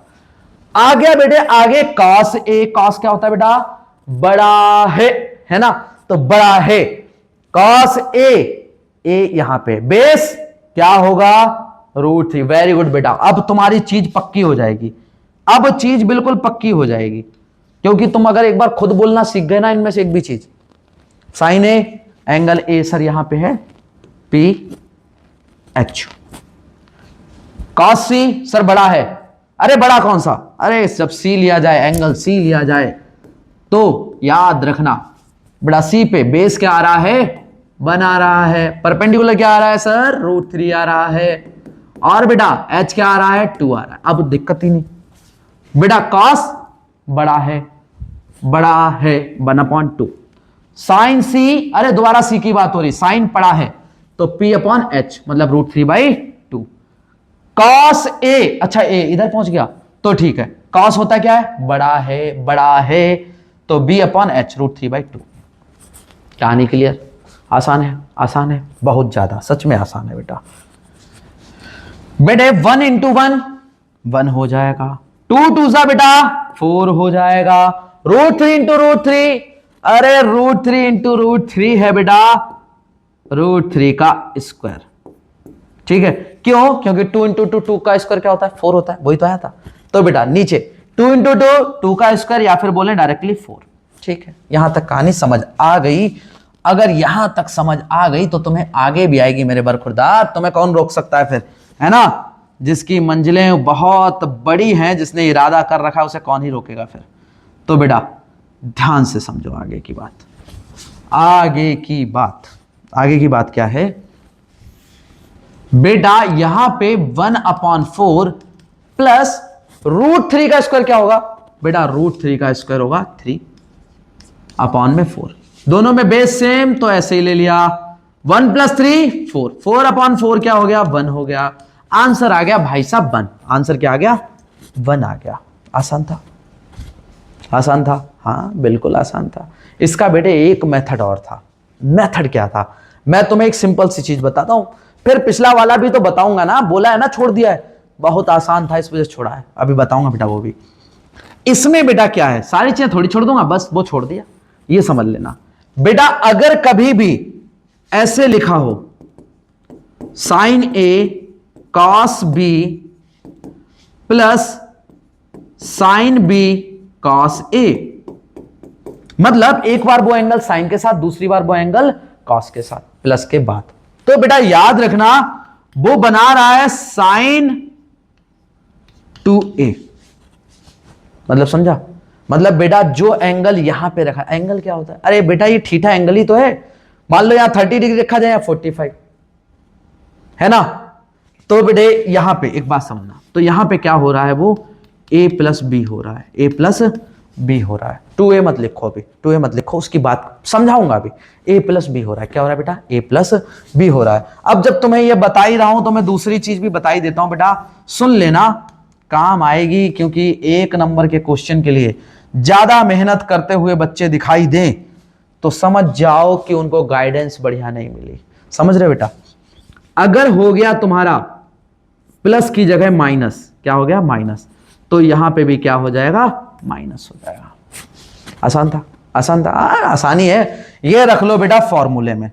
आ गया बेटे आगे कॉस ए। कॉस क्या होता है बेटा? बड़ा है ना, तो बड़ा है कॉस ए। यहां पे बेस क्या होगा? √3। वेरी गुड बेटा, अब तुम्हारी चीज पक्की हो जाएगी, अब चीज बिल्कुल पक्की हो जाएगी, क्योंकि तुम अगर एक बार खुद बोलना सीख गए ना इनमें से एक भी चीज। Sine A angle A sir यहां पे है PH। कॉस सी सर बड़ा है, अरे बड़ा कौन सा? अरे जब सी लिया जाए, एंगल सी लिया जाए, तो याद रखना बड़ा सी पे बेस क्या आ रहा है? 1 आ रहा है। परपेंडिकुलर क्या आ रहा है सर? √3 आ रहा है। और बेटा H क्या आ रहा है? 2 आ रहा है। अब दिक्कत ही नहीं बेटा, कॉस बड़ा है 1/2 साइन सी, अरे दोबारा सी की बात हो रही, साइन पड़ा है तो P/H मतलब √3/2। कॉस ए, अच्छा ए इधर पहुंच गया तो ठीक है। कॉस होता क्या है? बड़ा है तो B/H √3/2। कहानी क्लियर? आसान है, आसान है, बहुत ज्यादा, सच में आसान है बेटा। बेटे 1 × 1 1 हो जाएगा, 2 × 2 बेटा 4 हो जाएगा, √3 × √3, अरे √3 × √3 है बेटा √3 का स्क्वायर। ठीक है, क्यों? क्योंकि 2 × 2 2 का स्क्वायर क्या होता है? 4 होता है, वही तो आया था। तो बेटा नीचे 2 × 2 2 का स्क्वायर, या फिर बोले डायरेक्टली 4। ठीक है, यहां तक कहानी समझ आ गई। अगर यहां तक समझ आ गई तो तुम्हें आगे भी आएगी मेरे बरखुरदार, तुम्हें कौन रोक सकता है फिर, है ना? जिसकी मंजिलें बहुत बड़ी हैं, जिसने इरादा कर रखा है, उसे कौन ही रोकेगा फिर। तो बेटा ध्यान से समझो आगे की बात। आगे की बात क्या है बेटा? यहां पे 1/4 प्लस √3 का स्क्वायर क्या होगा बेटा? √3 का स्क्वायर होगा 3/4। दोनों में बेस सेम तो ऐसे ही ले लिया। 1 + 3 4, 4/4 क्या हो गया? 1 हो गया। आंसर आ गया भाई साहब 1। आंसर क्या आ गया? 1 आ गया। आसान था, आसान था, हाँ बिल्कुल आसान था। इसका बेटे एक मेथड और था। मेथड क्या था? मैं तुम्हें एक सिंपल सी चीज बताता हूं, फिर पिछला वाला भी तो बताऊंगा ना। बोला है ना छोड़ दिया है, बहुत आसान था इस वजह से छोड़ा है, अभी बताऊंगा बेटा वो भी। इसमें बेटा क्या है, सारी चीजें थोड़ी छोड़ दूंगा, बस वो छोड़ दिया, ये समझ लेना बेटा। अगर कभी भी ऐसे लिखा हो sine A cos B plus sine B cos A, मतलब एक बार वो एंगल साइन के साथ, दूसरी बार वो एंगल कॉस के साथ, प्लस के बाद, तो बेटा याद रखना वो बना रहा है साइन 2a। मतलब समझा? मतलब बेटा जो एंगल यहां पे रखा, एंगल क्या होता है? अरे बेटा ये थीटा एंगल ही तो है। मान लो यहां 30 डिग्री रखा जाए या 45, है ना? तो बेटे यहां पे एक बात समझना, तो यहां पे क्या हो रहा है? वो a + b हो रहा है, a + b हो रहा है। 2a मत लिखो अभी, 2a मत लिखो, उसकी बात समझाऊंगा अभी। a + b हो रहा है, क्या हो रहा है बेटा? a + b हो रहा है। अब जब तुम्हें ये बता ही रहा हूं तो मैं दूसरी चीज भी बता ही देता हूं बेटा, सुन लेना, काम आएगी। क्योंकि 1 नंबर के क्वेश्चन के लिए ज्यादा मेहनत करते हुए बच्चे दिखाई दें तो समझ जाओ कि उनको गाइडेंस बढ़िया नहीं मिली। समझ रहे बेटा? अगर हो गया तुम्हारा प्लस की जगह माइनस, क्या हो गया? माइनस, तो यहां पे भी क्या हो जाएगा? माइनस हो जाएगा। आसान था, आसान था, आसानी है। ये रख लो बेटा फॉर्मूले में,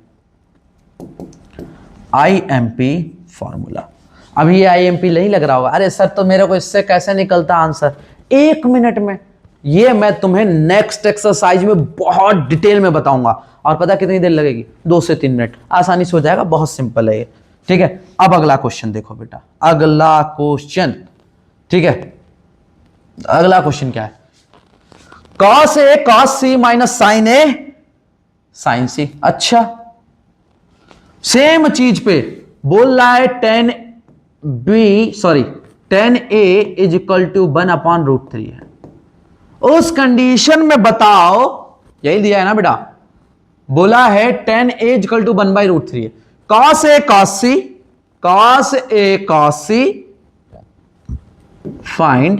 IMP फॉर्मूला। अभी ये IMP नहीं लग रहा होगा, अरे सर तो मेरे को इससे कैसे निकलता आंसर 1 मिनट में। ये मैं तुम्हें नेक्स्ट एक्सरसाइज में बहुत डिटेल में बताऊंगा, और पता कितनी देर लगेगी? 2 से 3 मिनट, आसानी से हो जाएगा, बहुत सिंपल है ये। ठीक है, अब अगला क्वेश्चन देखो बेटा, अगला क्वेश्चन। ठीक है, अगला क्वेश्चन क्या है? Cos A cos C minus sine A sine C. अच्छा, सेम चीज पे बोल रहा है tan a is equal to 1/√3 है। उस कंडीशन में बताओ, यही दिया है ना बेटा, बोला है tan a is equal to 1/√3 है। cos a cos c find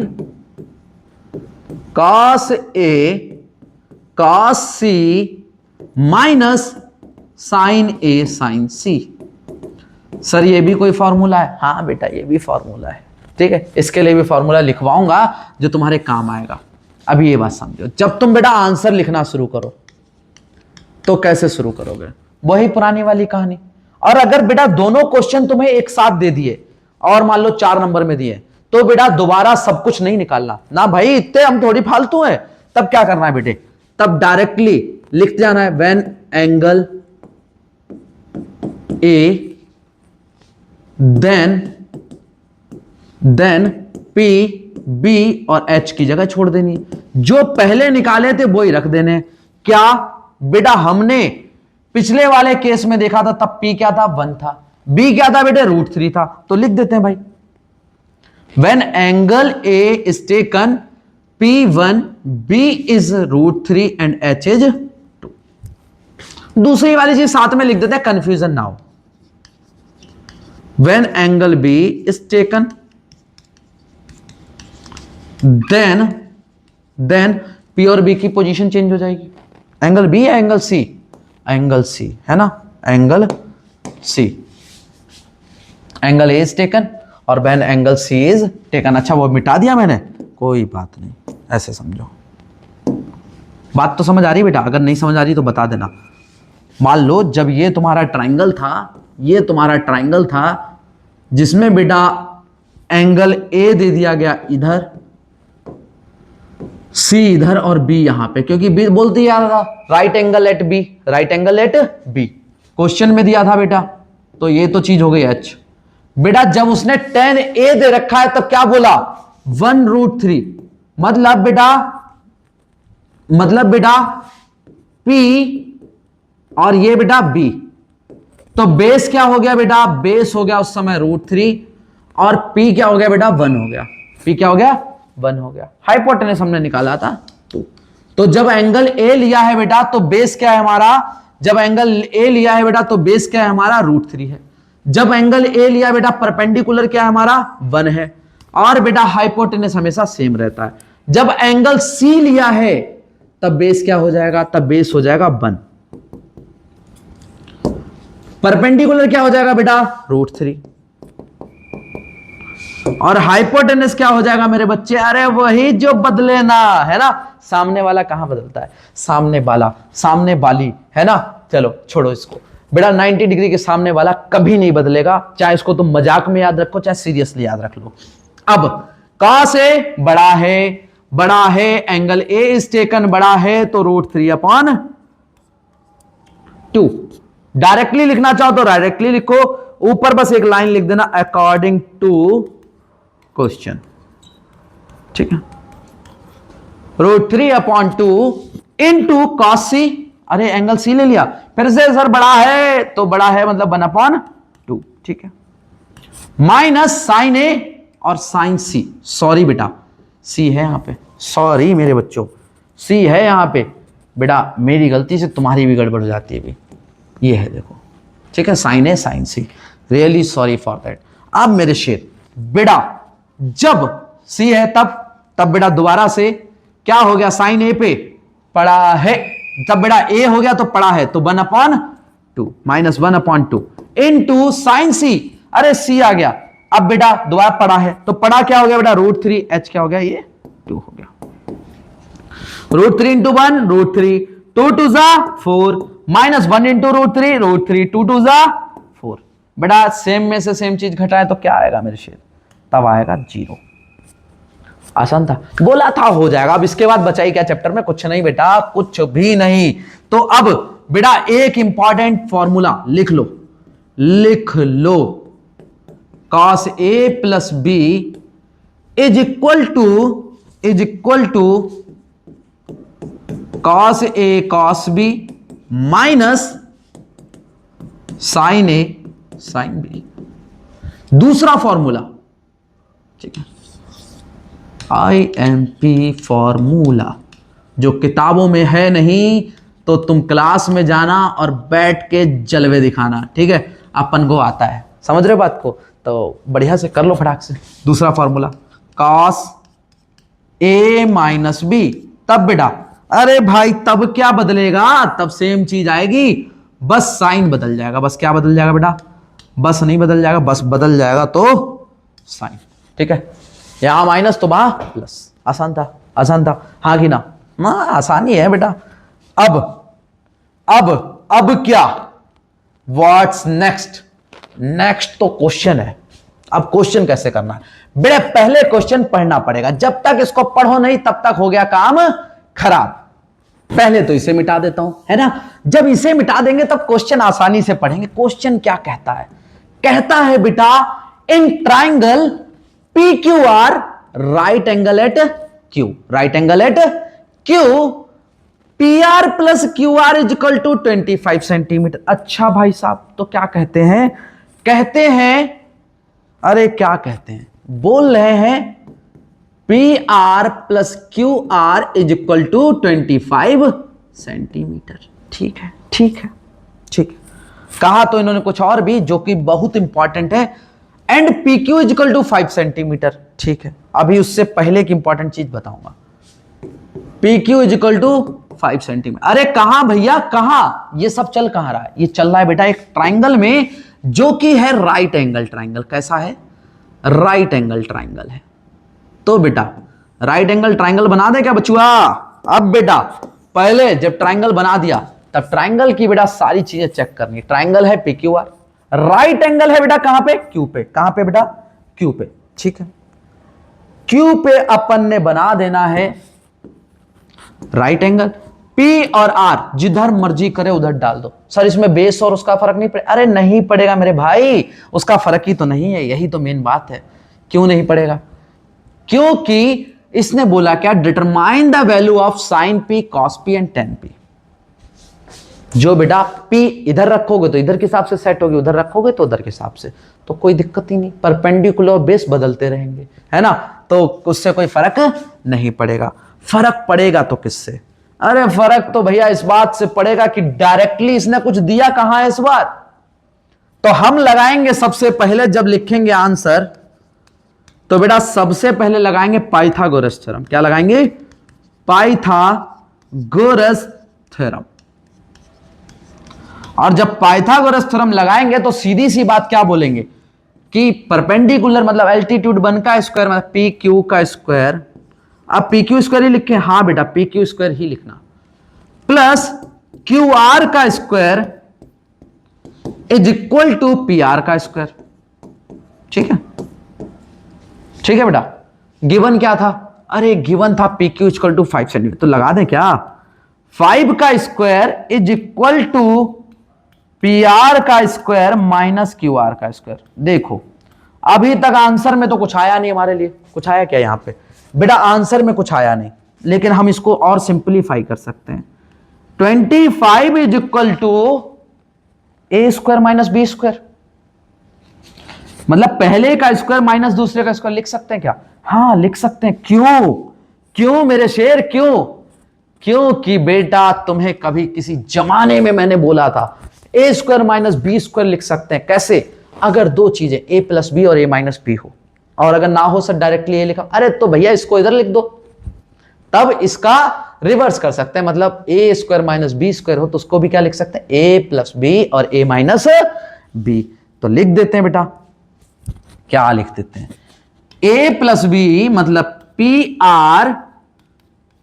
cos a cos c minus sin a sin c। Sir ये भी कोई फॉर्मूला है? हाँ बेटा ये भी फॉर्मूला है, ठीक है। इसके लिए भी फॉर्मूला लिखवाऊंगा जो तुम्हारे काम आएगा। अभी ये बात समझो, जब तुम बेटा आंसर लिखना शुरू करो तो कैसे शुरू करोगे? वही पुरानी वाली कहानी। और अगर बेटा दोनों क्वेश्चन तुम्हें एक साथ दे दिए और मान लो 4 नंबर में दिए, तो बेटा दोबारा सब कुछ नहीं निकालना ना भाई, इतने हम थोड़ी फालतू हैं। तब क्या करना है बेटे, तब डायरेक्टली लिख जाना है when angle A then P B और एच की जगह छोड़ देनी, जो पहले निकाले थे वो ही रख देने। क्या बेटा हमने पिछले वाले केस में देखा था, तब पी क्या था? 1 था। बी क्या था बेटे? √3 था। तो लिख देते हैं भाई, when angle A is taken P1 B is √3 and H is 2। दूसरी वाली चीज साथ में लिख देते हैं, कंफ्यूजन ना हो। When angle B is taken then P और B की पोजीशन चेंज हो जाएगी। एंगल B या एंगल C? एंगल C है ना, angle C। Angle A is taken और when angle C is taken। अच्छा वो मिटा दिया मैंने, कोई बात नहीं, ऐसे समझो। बात तो समझ आ रही बेटा? अगर नहीं समझ आ रही तो बता देना। मान लो जब ये तुम्हारा ट्रायंगल था, ये तुम्हारा ट्रायंगल था जिसमें बेटा एंगल ए दे दिया गया इधर, सी इधर और बी यहां पे, क्योंकि बी बोलते याद था right angle at B, right angle at B question में दिया था बेटा। तो ये तो चीज हो गई एच। बेटा जब उसने tan a दे रखा है तब क्या बोला? 1√3। मतलब बेटा P और ये बेटा B, तो बेस क्या हो गया बेटा? बेस हो गया उस समय √3 और P क्या हो गया बेटा? 1 हो गया। P क्या हो गया? 1 हो गया। हाइपोटेनस हमने निकाला था 2। तो जब एंगल A लिया है बेटा तो बेस क्या है हमारा? जब एंगल A लिया है बेटा तो बेस क्या है हमारा? √3 है। जब एंगल A लिया बेटा परपेंडिकुलर क्या है हमारा? 1 है। और बेटा हाइपोटेनस हमेशा सेम रहता है। जब एंगल C लिया है तब बेस क्या हो जाएगा? तब बेस हो जाएगा 1। परपेंडिकुलर क्या हो जाएगा बेटा? √3। और हाइपोटेनस क्या हो जाएगा मेरे बच्चे? अरे वही जो बदले ना, है ना। सामने वाला कहां बदलता है? सामने वाला, सामने वाली, है ना। चलो छोड़ो इसको बेटा। 90 डिग्री के सामने वाला कभी नहीं बदलेगा, चाहे इसको तुम मजाक में याद रखो चाहे सीरियसली याद रख लो। अब cos A बड़ा है, एंगल A इज टेकन बड़ा है, तो √3/2। डायरेक्टली लिखना चाहो तो डायरेक्टली लिखो, ऊपर बस एक लाइन लिख देना अकॉर्डिंग टू क्वेश्चन, ठीक है। √3/2 इंटू cos C। अरे एंगल C ले लिया, फिर से सर बड़ा है तो बड़ा है मतलब 1/2, ठीक है। माइनस sin A और sin C। सॉरी बेटा C है यहां पे, सॉरी मेरे बच्चों, C है यहां पे बेटा, मेरी गलती से तुम्हारी भी गड़बड़ हो जाती है भी। ये है देखो, ठीक है, sin A sin C, really sorry for that. अब मेरे शेर बेटा जब C है तब बेटा दोबारा से क्या हो गया? sin A पे पड़ा है, तब बेटा A हो गया तो पड़ा है, तो 1/2 माइनस 1/2 इंटू sin C। अरे C आ गया, अब बेटा दोबारा पड़ा है तो पड़ा क्या हो गया बेटा? √3। H क्या हो गया? ये 2 हो गया। √3 इंटू 1 √3, 2 2 4 माइनस 1 इंटू √3 √3, 2 2 4। बेटा सेम में से सेम चीज घटाए तो क्या आएगा मेरे शेर? तब आएगा 0। आसान था, बोला था हो जाएगा। अब इसके बाद बचाई क्या चैप्टर में? कुछ नहीं बेटा, कुछ भी नहीं। तो अब बेटा एक इंपॉर्टेंट फॉर्मूला लिख लो, cos A plus B is equal to cos A cos B minus sin A sin B। दूसरा फॉर्मूला, ठीक है, IMP फॉर्मूला जो किताबों में है नहीं, तो तुम क्लास में जाना और बैठ के जलवे दिखाना, ठीक है, अपन को आता है, समझ रहे हो बात को, तो बढ़िया से कर लो फटाक से। दूसरा formula cos A minus B, तब बेटा, अरे भाई तब क्या बदलेगा, तब सेम चीज आएगी, बस साइन बदल जाएगा, बस क्या बदल जाएगा बेटा, बस नहीं बदल जाएगा, बस बदल जाएगा तो साइन, ठीक है, यहां माइनस तो वहां प्लस, आसान था, आसान था, हाँ कि ना, आसानी है बेटा। अब क्या, व्हाट्स नेक्स्ट, नेक्स्ट तो क्वेश्चन है। अब क्वेश्चन कैसे करना है बेटा, पहले क्वेश्चन पढ़ना पड़ेगा, जब तक इसको पढ़ो नहीं तब तक हो गया काम खराब। पहले तो इसे मिटा देता हूं, है ना, जब इसे मिटा देंगे तब क्वेश्चन आसानी से पढ़ेंगे। क्वेश्चन क्या कहता है, कहता है बेटा in triangle P Q R right angle at Q, right angle at Q, P R plus Q R is equal to 25 centimetre. अच्छा भाई साहब, तो क्या कहते हैं, कहते हैं, अरे क्या कहते हैं, बोल रहे हैं P R plus Q R is equal to 25 centimetre. ठीक है, ठीक है, ठीक है। कहा तो इन्होंने कुछ और भी जो कि बहुत इंपॉर्टेंट है, and P Q is equal to 5 centimetre. ठीक है, अभी उससे पहले की इंपॉर्टेंट चीज बताऊंगा, P Q is equal to 5 centimetre. अरे कहां भैया, कहां, ये सब चल कहां रहा है, ये चल रहा है बेटा एक ट्राइंगल में जो कि है राइट एंगल ट्राइंगल। कैसा है, राइट एंगल ट्राइंगल है। तो बेटा राइट एंगल ट्राइंगल बना दे क्या बचुआ। अब बेटा पहले जब ट्राइंगल बना दिया तब ट्राइंगल की बेटा सारी चीजें चेक करनी है। ट्राइंगल है P Q R, right angle है बेटा कहां पे, क्यू पे। कहां पे बेटा, क्यू पे। ठीक है, क्यू पे अपन ने बना देना है राइट एंगल। P और R जिधर मर्जी करे उधर डाल दो। सर इसमें बेस और उसका फर्क नहीं पड़ेगा, अरे नहीं पड़ेगा मेरे भाई, उसका फर्क ही तो नहीं है, यही तो मेन बात है। क्यों नहीं पड़ेगा, क्योंकि इसने बोला क्या, determine the value of sign P, cos P and ten P। जो बेटा P इधर रखोगे तो इधर के हिसाब से सेट होगी, उधर रखोगे तो उधर के हिसाब से, तो कोई दिक्कत ही नहीं, परपेंडिकुलर बेस बदलते रहेंगे, है ना, तो उससे कोई फर्क नहीं पड़ेगा। फर्क पड़ेगा तो किससे, अरे फर्क तो भैया इस बात से पड़ेगा कि डायरेक्टली इसने कुछ दिया कहां है इस बार। तो हम लगाएंगे सबसे पहले, जब लिखेंगे आंसर तो बेटा सबसे पहले लगाएंगे पाइथागोरस थ्योरम। क्या लगाएंगे, पाइथागोरस थ्योरम। और जब पाइथागोरस थ्योरम लगाएंगे तो सीधी सी बात क्या बोलेंगे कि परपेंडिकुलर मतलब एल्टीट्यूड वन का स्क्वायर मतलब पी क्यू का स्क्वायर। अब पी क्यू स्क्वायर ही लिखे, हाँ बेटा पी क्यू स्क्वायर ही लिखना, प्लस क्यू आर का square is equal to P R का स्क्वायर। ठीक है, ठीक है बेटा। गिवन क्या था, अरे गिवन था P Q equal to 5 centimetre, तो लगा दें क्या, 5 का square is equal to P R का स्क्वायर माइनस क्यू आर का स्क्वायर। देखो अभी तक आंसर में तो कुछ आया नहीं हमारे लिए, कुछ आया क्या यहां पे बेटा, आंसर में कुछ आया नहीं, लेकिन हम इसको और सिंपलीफाई कर सकते हैं। 25 is equal to A square minus B square, मतलब पहले का स्क्वायर माइनस दूसरे का स्क्वायर लिख सकते हैं क्या, हाँ लिख सकते हैं। क्यों, क्यों मेरे शेर, क्यों, क्योंकि बेटा तुम्हें कभी किसी जमाने में मैंने बोला था ए स्क्वायर माइनस बी स्क्वायर लिख सकते हैं। कैसे, अगर दो चीजें ए प्लस बी और ए माइनस बी हो, और अगर ना हो सर डायरेक्टली ए लिखा, अरे तो भैया इसको इधर लिख दो, तब इसका रिवर्स कर सकते हैं, मतलब ए स्क्वायर माइनस बी स्क्वायर हो तो उसको भी क्या लिख सकते हैं, ए प्लस बी और ए माइनस बी। तो लिख देते हैं बेटा, क्या लिख देते हैं, ए प्लस बी मतलब P R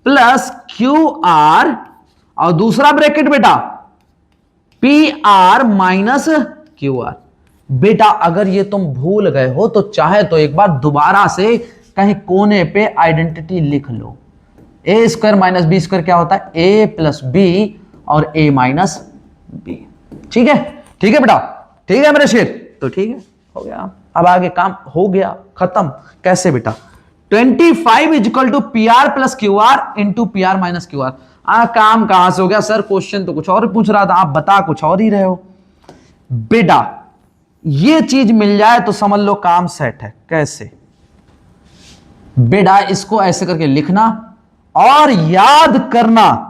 plus Q are, और दूसरा ब्रैकेट बेटा P R minus Q R. बेटा अगर ये तुम भूल गए हो तो चाहे तो एक बार दोबारा से कहीं कोने पे आइडेंटिटी लिख लो। ए स्क्वायर माइनस बी स्क्वायर क्या होता है, ए प्लस बी और ए माइनस बी। ठीक है, ठीक है बेटा, ठीक है मेरे शेर, तो ठीक है, हो गया। अब आगे काम हो गया खत्म। कैसे बेटा, 25 is equal to P R plus Q R into P R minus Q R. काम कहां से हो गया सर, क्वेश्चन तो कुछ और पूछ रहा था, आप बता कुछ और ही रहे हो। बेटा ये चीज मिल जाए तो समझ लो काम सेट है। कैसे बेटा, इसको ऐसे करके लिखना और याद करना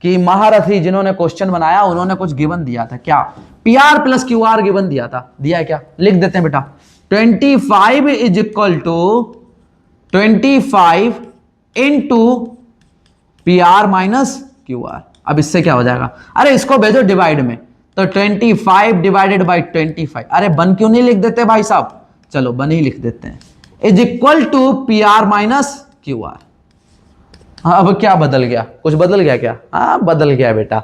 कि महारथी जिन्होंने क्वेश्चन बनाया उन्होंने कुछ गिवन दिया था। क्या? P R plus Q are given दिया था। दिया है क्या? लिख देते हैं बेटा। 25 is equal to 25 into P R minus Q R. अब इससे क्या हो जाएगा? अरे इसको भेजो डिवाइड में, तो 25 डिवाइडेड बाई 25। अरे बन क्यों नहीं लिख देते भाई साहब? चलो बन ही लिख देते हैं। Is equal to P R minus Q R. अब क्या बदल गया? कुछ बदल गया क्या? हाँ बदल गया बेटा।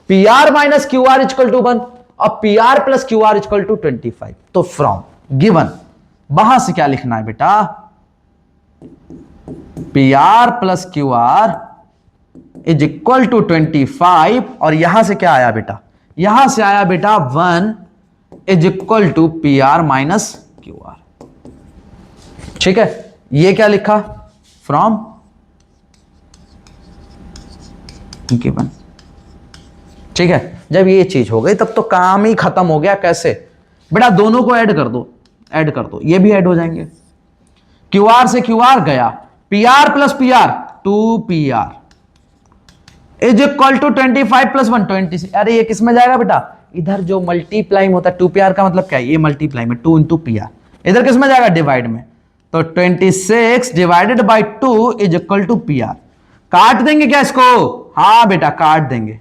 P R minus Q R equal to 1 और P R plus Q R equal to 25। तो फ्रॉम गिवन वहां से क्या लिखना है बेटा? P R plus Q R is equal to 25 और यहां से क्या आया बेटा? यहां से आया बेटा 1 is equal to P R minus Q R. ठीक है, ये क्या लिखा? From given. ठीक है, जब ये चीज हो गई तब तो काम ही खत्म हो गया। कैसे बेटा? दोनों को ऐड कर दो, ऐड कर दो, ये भी ऐड हो जाएंगे। क्यू आर से क्यू आर गया, P R plus P R 2 P R is equal to 25 plus 1 26। अरे ये किस में जाएगा बेटा? इधर जो मल्टीप्लाई होता है 2 पी आर का मतलब क्या है? ये मल्टीप्लाई में 2 इंटू पी आर। इधर किस में जाएगा? डिवाइड में। तो 26 divided by 2 is equal to P R. काट देंगे क्या इसको? हाँ बेटा काट देंगे।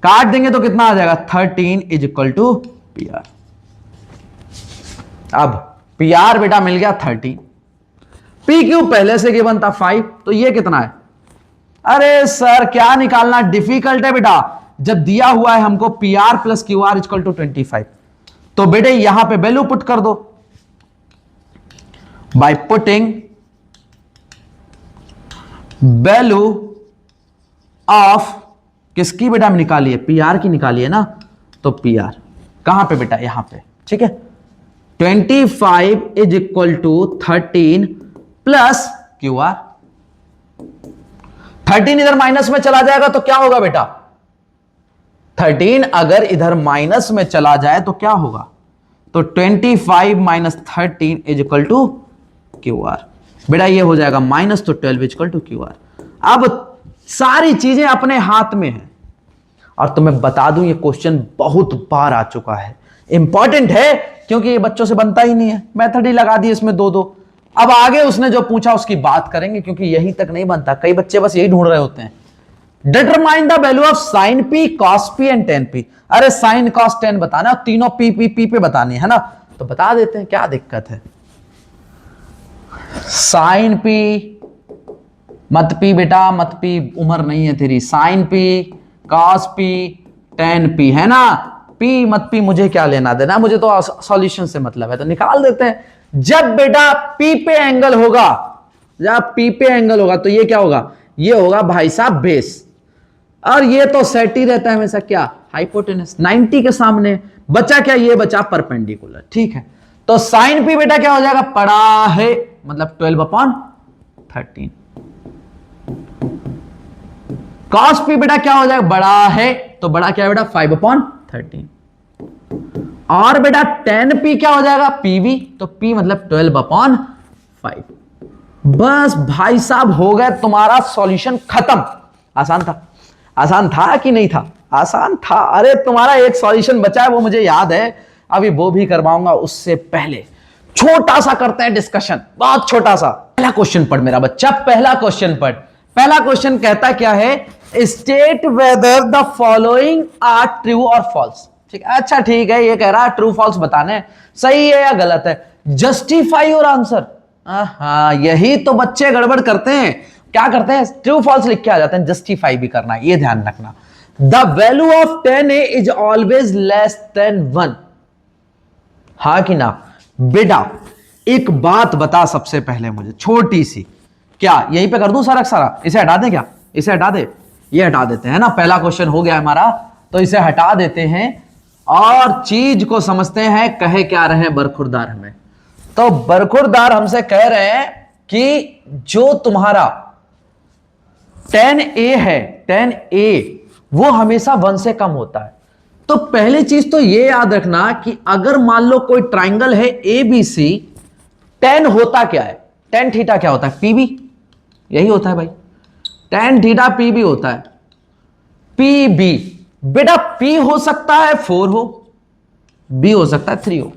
काट देंगे तो कितना आ जाएगा? 13 is equal to P R. अब पी आर बेटा मिल गया 13, पी क्यू पहले से गिवन था 5, तो ये कितना है? अरे सर क्या निकालना डिफिकल्ट है बेटा? जब दिया हुआ है हमको P R plus Q R equal to 25, तो बेटे यहां पे वैल्यू पुट कर दो बाय पुटिंग वैल्यू ऑफ किसकी बेटा हम निकालिए? पी आर की निकालिए ना। तो पी आर कहां पे बेटा? यहां पे। ठीक है, 25 is equal to 13 plus Q R. 13 इधर माइनस में चला जाएगा तो क्या होगा बेटा? 13 अगर इधर माइनस में चला जाए तो क्या होगा? तो 25 minus 13 is equal to Q R. बेटा ये हो जाएगा माइनस, तो 12 is equal to Q R. अब सारी चीजें अपने हाथ में हैं। और तुम्हें बता दूं ये क्वेश्चन बहुत बार आ चुका है, इंपॉर्टेंट है क्योंकि ये बच्चों से बनता ही नहीं है। मेथड ही लगा दी इसमें 2-2। अब आगे उसने जो पूछा उसकी बात करेंगे क्योंकि यही तक नहीं बनता। कई बच्चे बस यही ढूंढ रहे होते हैं। Determine the value of sign P, cos P and ten P. अरे साइन कॉस टेन बताना, तीनों पी पी पी पे बतानी है ना, तो बता देते हैं, क्या दिक्कत है? साइन पी मत पी बेटा, मत पी, उम्र नहीं है तेरी। Sine P, cos P, tan P, है ना? पी मत पी, मुझे क्या लेना देना, मुझे तो सॉल्यूशन से मतलब है, तो निकाल देते हैं। जब बेटा पी पे एंगल होगा, जब पी पे एंगल होगा तो ये क्या होगा? ये होगा भाई साहब बेस, और ये तो सेट ही रहता है हमेशा। क्या? हाइपोटेनस। 90 के सामने बचा क्या? ये बचा परपेंडिकुलर। ठीक है, तो साइन पी बेटा क्या हो जाएगा? पड़ा है मतलब 12/13। कॉस पी बेटा क्या हो जाएगा? बड़ा है, तो बड़ा क्या है बेटा? 5/13। और बेटा टेन पी क्या हो जाएगा? पीवी, तो पी मतलब 12/5। बस भाई साहब हो गया तुम्हारा सॉल्यूशन खत्म। आसान था? आसान था कि नहीं था? आसान था। अरे तुम्हारा एक सॉल्यूशन बचा है, वो मुझे याद है, अभी वो भी करवाऊंगा। उससे पहले छोटा सा करते हैं डिस्कशन, बहुत छोटा सा। पहला क्वेश्चन पढ़ मेरा बच्चा, पहला क्वेश्चन पढ़। पहला क्वेश्चन कहता क्या है? State whether the following are true और फॉल्स। ठीक है, अच्छा ठीक है, ये कह रहा है ट्रू फॉल्स बताने, सही है या गलत है। Justify your answer. हाँ, यही तो बच्चे गड़बड़ करते हैं। क्या करते हैं? ट्रू फॉल्स लिख के आ जाते हैं, जस्टिफाई भी करना है, ये ध्यान रखना। The value of 10a is always less than 1। हाँ कि ना? बेटा एक बात बता सबसे पहले मुझे, छोटी सी। क्या यहीं पे कर दूं सारा सारा? इसे हटा दें क्या? इसे हटा दे, ये हटा देते हैं ना। पहला क्वेश्चन हो गया हमारा, तो इसे हटा देते हैं और चीज को समझते हैं। कहे क्या रहे बरखुरदार हमें? तो बरखुरदार हमसे कह रहे हैं कि जो तुम्हारा 10a है, 10a वो हमेशा 1 से कम होता है। तो पहली चीज तो ये याद रखना कि अगर मान लो कोई ट्राइंगल है ए बी सी, टेन होता क्या है, टेन थीटा क्या होता है, पीबी, यही होता है भाई, टेन थीटा पीबी होता है, पीबी। बेटा पी हो सकता है 4 हो, बी हो सकता है 3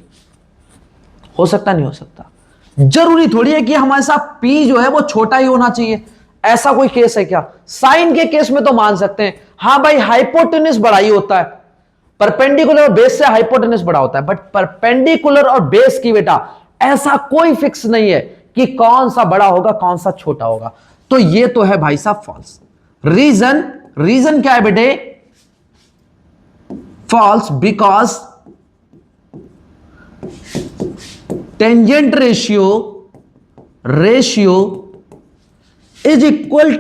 हो सकता नहीं हो सकता, जरूरी थोड़ी है कि हमारे साथ पी जो है वो छोटा ही होना चाहिए। ऐसा कोई केस है क्या? साइन के केस में तो मान सकते हैं, हां भाई हाइपोटेन्यूस बड़ा ही होता है, परपेंडिकुलर और बेस से हाइपोटेन्यूस बड़ा होता है, बट परपेंडिकुलर और बेस की बेटा ऐसा कोई फिक्स नहीं है कि कौन सा बड़ा होगा कौन सा छोटा होगा। तो ये तो है भाई साहब फॉल्स। रीजन क्या है बेटे? False because tangent ratio is equal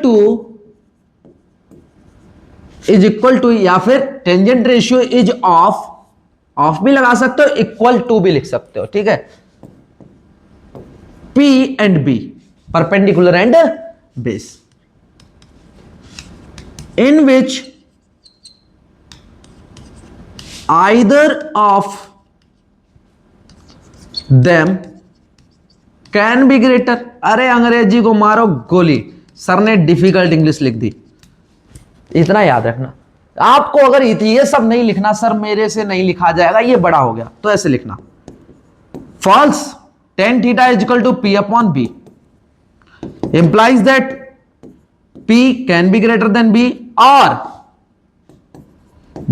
to या फिर टेंजेंट रेशियो इज ऑफ भी लगा सकते हो, इक्वल टू भी लिख सकते हो, ठीक है। P and B, perpendicular and base, in which either of them can be greater. अरे अंग्रेजी को मारो गोली, सर ने डिफिकल्ट इंग्लिश लिख दी, इतना याद रखना। आपको अगर ये सब नहीं लिखना, सर मेरे से नहीं लिखा जाएगा, ये बड़ा हो गया, तो ऐसे लिखना, false tan theta is equal to P upon B implies that P can be greater than B or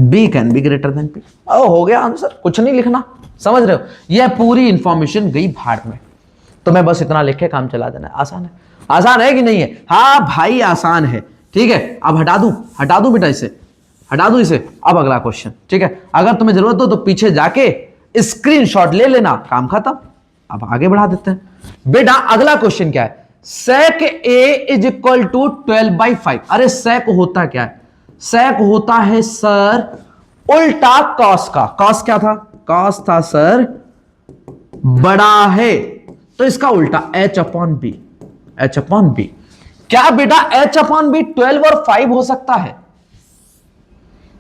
B can be greater than P। हो गया आंसर, कुछ नहीं लिखना, समझ रहे हो? यह पूरी इंफॉर्मेशन गई भाड़ में, तो मैं बस इतना लिख के काम चला देना। आसान है कि नहीं है? हाँ भाई आसान है, ठीक है। अब हटा दूं बेटा इसे, हटा दूं इसे। अब अगला क्वेश्चन, ठीक है। अगर तुम्हें जरूरत हो तो पीछे जाके स्क्रीनशॉट ले लेना, काम खत्म। अब आगे बढ़ा देते हैं बेटा। अगला क्वेश्चन क्या है? sec a is equal to 12/5। अरे sec होता क्या है? sec होता है सर उल्टा cos का। cos क्या था? cos था सर बड़ा है, तो इसका उल्टा h अपॉन बी। क्या बेटा h अपॉन बी 12 और 5 हो सकता है?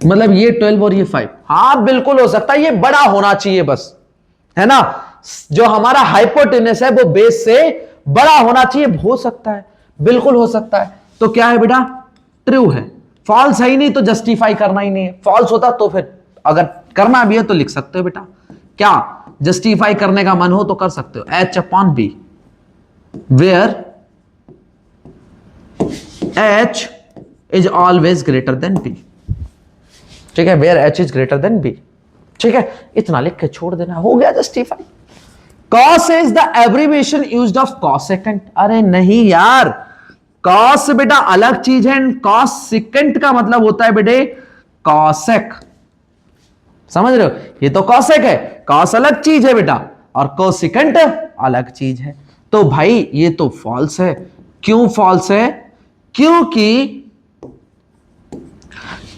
मतलब ये 12 और ये 5, हाँ बिल्कुल हो सकता है, ये बड़ा होना चाहिए बस, है ना। जो हमारा हाइपोटेनस है वो बेस से बड़ा होना चाहिए, हो सकता है, बिल्कुल हो सकता है। तो क्या है बेटा? ट्रू है। फॉल्स है ही नहीं तो जस्टिफाई करना ही नहीं है। फॉल्स होता तो फिर अगर करना भी है तो लिख सकते हो बेटा, क्या जस्टिफाई करने का मन हो तो कर सकते हो, h upon B where h is always greater than b, ठीक है, where h is greater than b, ठीक है। इतना लिख के छोड़ देना, हो गया justify. cos is the abbreviation used of cosecant। अरे नहीं यार, cos बेटा अलग चीज है, cosecant का मतलब होता है बेटे cosec, समझ रहे हो? ये तो cosec है, cos अलग चीज है बेटा, और cosecant अलग चीज है। तो भाई ये तो फॉल्स है। क्यों फॉल्स है? क्योंकि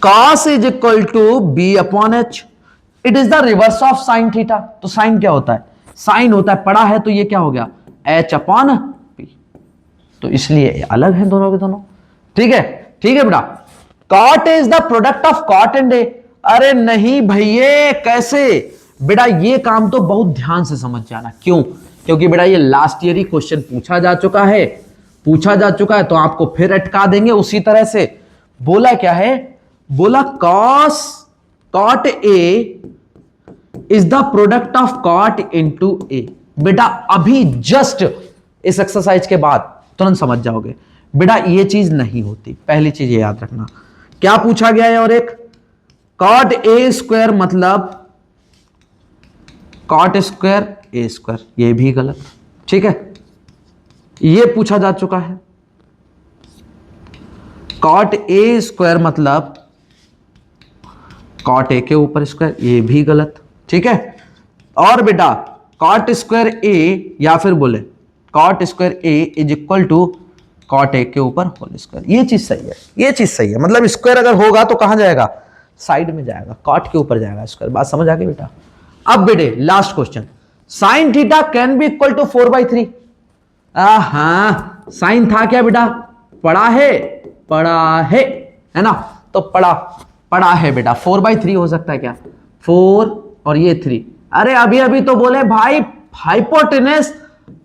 cos is equal to b upon h, it is the reverse of sine theta. तो साइन क्या होता है? साइन होता है पड़ा है, तो ये क्या हो गया? h अपॉन p, तो इसलिए अलग है दोनों के दोनों, ठीक है बेटा। cot is the product of cot and a। अरे नहीं भैया, कैसे बेटा? ये काम तो बहुत ध्यान से समझ जाना। क्यों? क्योंकि बेटा ये लास्ट ईयर ही क्वेश्चन पूछा जा चुका है, तो आपको फिर अटका देंगे उसी तरह से। बोला क्या है? बोला cot a is the product of cot into a। बेटा अभी जस्ट इस एक्सरसाइज के बाद तुरंत समझ जाओगे बेटा ये चीज नहीं होती, पहली चीज ये याद रखना। क्या पूछा गया है? और एक cot a स्क्वायर मतलब cot स्क्वायर a स्क्वायर, ये भी गलत, ठीक है। ये पूछा जा चुका है, cot a स्क्वायर मतलब cot a के ऊपर स्क्वायर, ये भी गलत, ठीक है। और बेटा cot स्क्वायर a या फिर बोले cot square a is equal to cot a के ऊपर होल स्क्वायर, ये चीज सही है, मतलब स्क्वायर अगर होगा तो कहां जाएगा? साइड में जाएगा, cot के ऊपर जाएगा स्क्वायर। बात समझ आ गई बेटा? अब बेटे last question, sine theta can be equal to 4/3। हाँ साइन था क्या बेटा? पड़ा है ना, तो पड़ा है बेटा, 4/3 हो सकता है क्या? 4 और ये 3। अरे अभी अभी तो बोले भाई हाइपोटेनस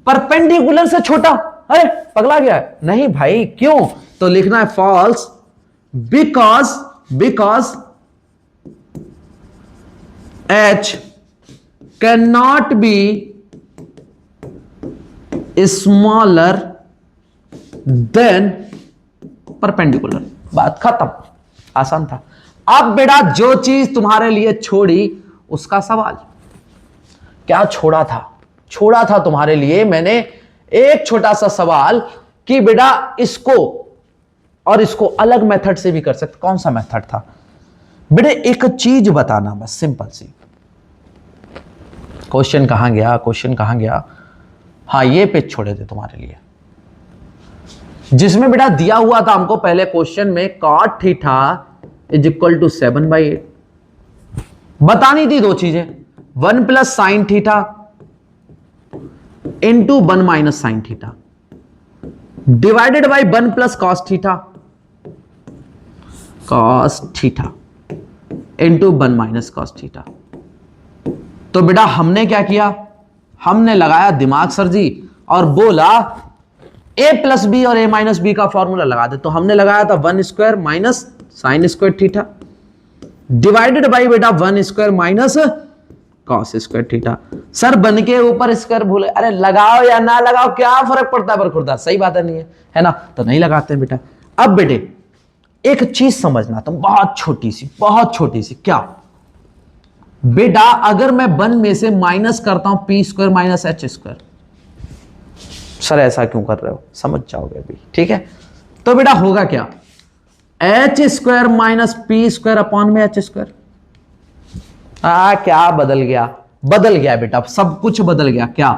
परपेंडिकुलर से छोटा। अरे पगला गया है? नहीं भाई, क्यों? तो लिखना है false, because h can not be smaller than perpendicular. बात खत्म, आसान था। अब बेटा जो चीज तुम्हारे लिए छोड़ी उसका सवाल। क्या छोड़ा था? छोड़ा था तुम्हारे लिए मैंने एक छोटा सा सवाल कि बेटा इसको और इसको अलग मेथड से भी कर सकते। कौन सा मेथड था बेटे? एक चीज बताना बस, सिंपल सी। क्वेश्चन कहां गया? हाँ, ये पेज छोड़े थे तुम्हारे लिए, जिसमें बेटा दिया हुआ था हमको पहले क्वेश्चन में cot theta is equal to 7/8। बतानी थी दो चीजें, 1 plus sine theta into 1 minus sine theta divided by 1 plus cos theta into 1 minus cos theta. तो बेटा हमने क्या किया? हमने लगाया दिमाग सर जी और बोला a प्लस बी और a माइनस बी का फॉर्मूला लगा दे। तो हमने लगाया था 1 square minus sine square theta divided by बेटा 1 square minus cos square theta. Sir बन के ऊपर स्क्वायर भूले, अरे लगाओ या ना लगाओ क्या फर्क पड़ता है बरखुरदार? सही बात है, नहीं है ना? तो नहीं लगाते हैं बेटा। अब बेटे एक चीज समझना तुम, बहुत छोटी सी। क्या बेटा? अगर मैं 1 में से माइनस करता हूं P square minus H square, sir ऐसा क्यों कर रहे हो? समझ जाओगे अभी, ठीक है? तो बेटा होगा क्या? H square minus P square upon में एच स्क्वायर। क्या बदल गया? बदल गया बेटा, सब कुछ बदल गया। क्या?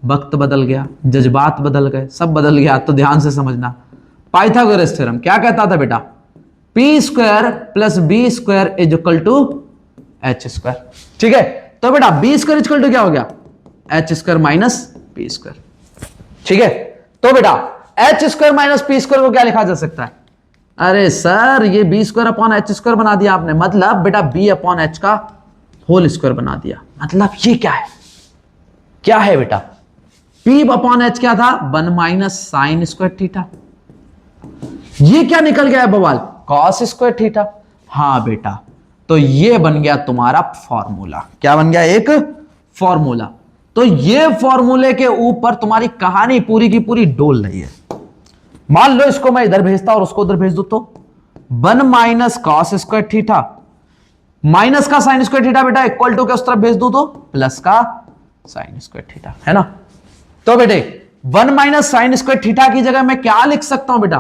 वक्त बदल गया, जज्बात बदल गए, सब बदल गया। तो ध्यान से समझना, पाइथागोरस थ्योरम क्या कहता था बेटा? P square plus B square is equal to H square. ठीक है, तो बेटा B square is equal to क्या हो गया? H square minus P square. ठीक है, तो बेटा H square minus P square को क्या लिखा जा सकता है? अरे सर ये B square upon H square बना दिया आपने, मतलब बेटा बी अपॉन एच का होल स्क्वायर बना दिया। मतलब ये क्या है? क्या है बेटा? पी अपॉन एच क्या था? 1 माइनस साइन स्क्वायर थीटा। ये क्या निकल गया है बवाल? Cos square theta. हाँ बेटा, तो ये बन गया तुम्हारा फॉर्मूला। क्या बन गया? एक फॉर्मूला। तो ये फॉर्मूले के ऊपर तुम्हारी कहानी पूरी की पूरी डोल रही है। मान लो इसको मैं इधर भेजता और उसको उधर भेज दो, तो 1 minus cos square theta minus का साइन स्क्वायर थीटा बेटा इक्वल टू के उस तरफ भेज दो तो प्लस का साइन स्क्वायर थीटा, है ना? तो बेटे 1 माइनस साइन स्क्वायर थीटा की जगह मैं क्या लिख सकता हूं बेटा?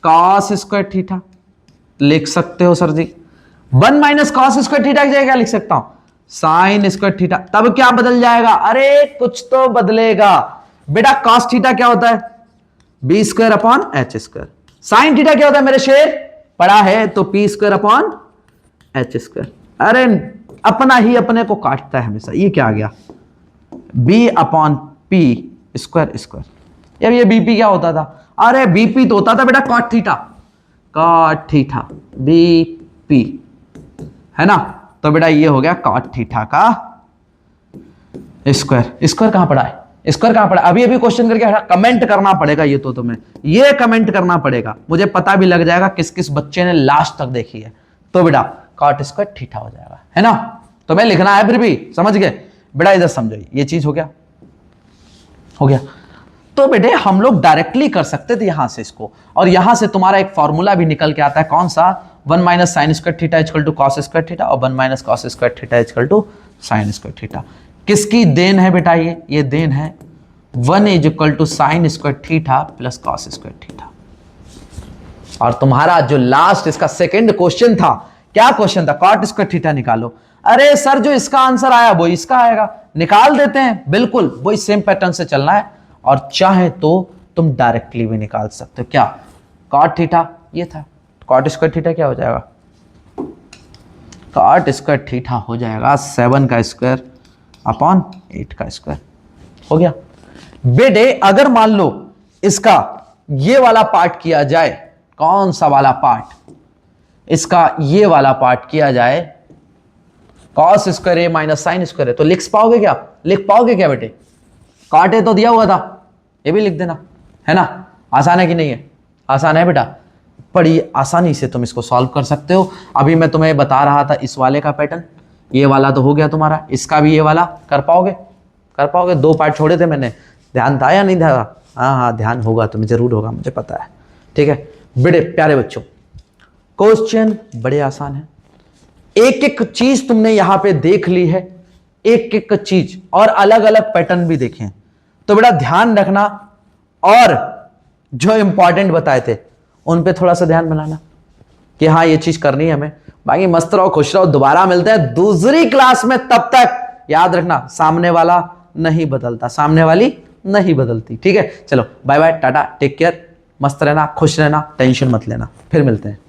कॉस स्क्वायर थीटा लिख सकते हो सर जी। 1 माइनस कॉस स्क्वायर थीटा की जगह क्या लिख सकता हूं? Sign square theta. तब क्या बदल जाएगा? अरे कुछ तो बदलेगा बेटा। कॉस थीटा क्या होता है? B square upon H square. Sine theta क्या होता है मेरे शेर? पढ़ा है तो P square upon H square. अरे अपना ही अपने को काटता है हमेशा। ये क्या आ गया? B upon P square square. यार ये बीपी क्या होता था? अरे बीपी तो होता था बेटा कॉट थीटा बीपी, है ना? तो बेटा ये हो गया कॉट थीटा का स्क्वायर। स्क्वायर कहां पड़ा है? स्क्वायर कहां पड़ा? अभी अभी क्वेश्चन करके कमेंट करना पड़ेगा। ये तो तुम्हें ये कमेंट करना पड़ेगा, मुझे पता भी लग जाएगा किस किस बच्चे ने लास्ट तक देखी है। तो बेटा कॉट स्क्वायर थीटा हो जाएगा, है ना? तो मैं लिखना है फिर भी, समझ गए बेटा? इधर समझो, ये चीज हो गया। तो बेटे हम लोग डायरेक्टली कर सकते थे यहां से इसको, और यहां से तुम्हारा एक फॉर्मूला भी निकल के आता है। कौन सा? 1 minus sine square theta equal to cos square theta और 1 minus cos square theta equal to sine square theta. किसकी देन है बेटा? ये देन है 1 is equal to sine square theta plus cos square theta. और तुम्हारा जो लास्ट इसका सेकेंड क्वेश्चन था, क्या क्वेश्चन था? कॉट स्क्वायर थीटा निकालो। अरे सर जो इसका आंसर आया वो इसका आएगा, निकाल देते हैं। बिल्कुल वही सेम पैटर्न से चलना है, और चाहे तो तुम डायरेक्टली भी निकाल सकते हो। क्या? कॉट थीटा ये था, कॉट स्क्वायर थीटा क्या हो जाएगा? कॉट स्क्वायर थीटा हो जाएगा 7 का स्क्वायर अपॉन 8 का स्क्वायर। हो गया बेटे। अगर मान लो इसका ये वाला पार्ट किया जाए, कौन सा वाला पार्ट? इसका ये वाला पार्ट किया जाए कॉस स्क्वायर ए माइनस साइन स्क्वायर है, तो लिख पाओगे क्या बेटे? काटे तो दिया हुआ था, ये भी लिख देना, है ना? आसान है कि नहीं है? आसान है बेटा, बड़ी आसानी से तुम इसको सॉल्व कर सकते हो। अभी मैं तुम्हें बता रहा था इस वाले का पैटर्न, ये वाला तो हो गया तुम्हारा, इसका भी ये वाला कर पाओगे? 2 पार्ट छोड़े थे मैंने, ध्यान था या नहीं था? हाँ, ध्यान होगा तुम्हें, जरूर होगा, मुझे पता है। ठीक है बड़े प्यारे बच्चों, क्वेश्चन बड़े आसान है। एक एक चीज तुमने यहां पे देख ली है, एक एक चीज, और अलग अलग पैटर्न भी देखे हैं। तो बेटा ध्यान रखना, और जो इंपॉर्टेंट बताए थे उन पे थोड़ा सा ध्यान बनाना कि हाँ ये चीज करनी है हमें। बाकी मस्त रहो, खुश रहो, दोबारा मिलते हैं दूसरी क्लास में। तब तक याद रखना, सामने वाला नहीं बदलता, सामने वाली नहीं बदलती। ठीक है, चलो bye bye, tata, take care, मस्त रहना, खुश रहना, टेंशन मत लेना, फिर मिलते हैं।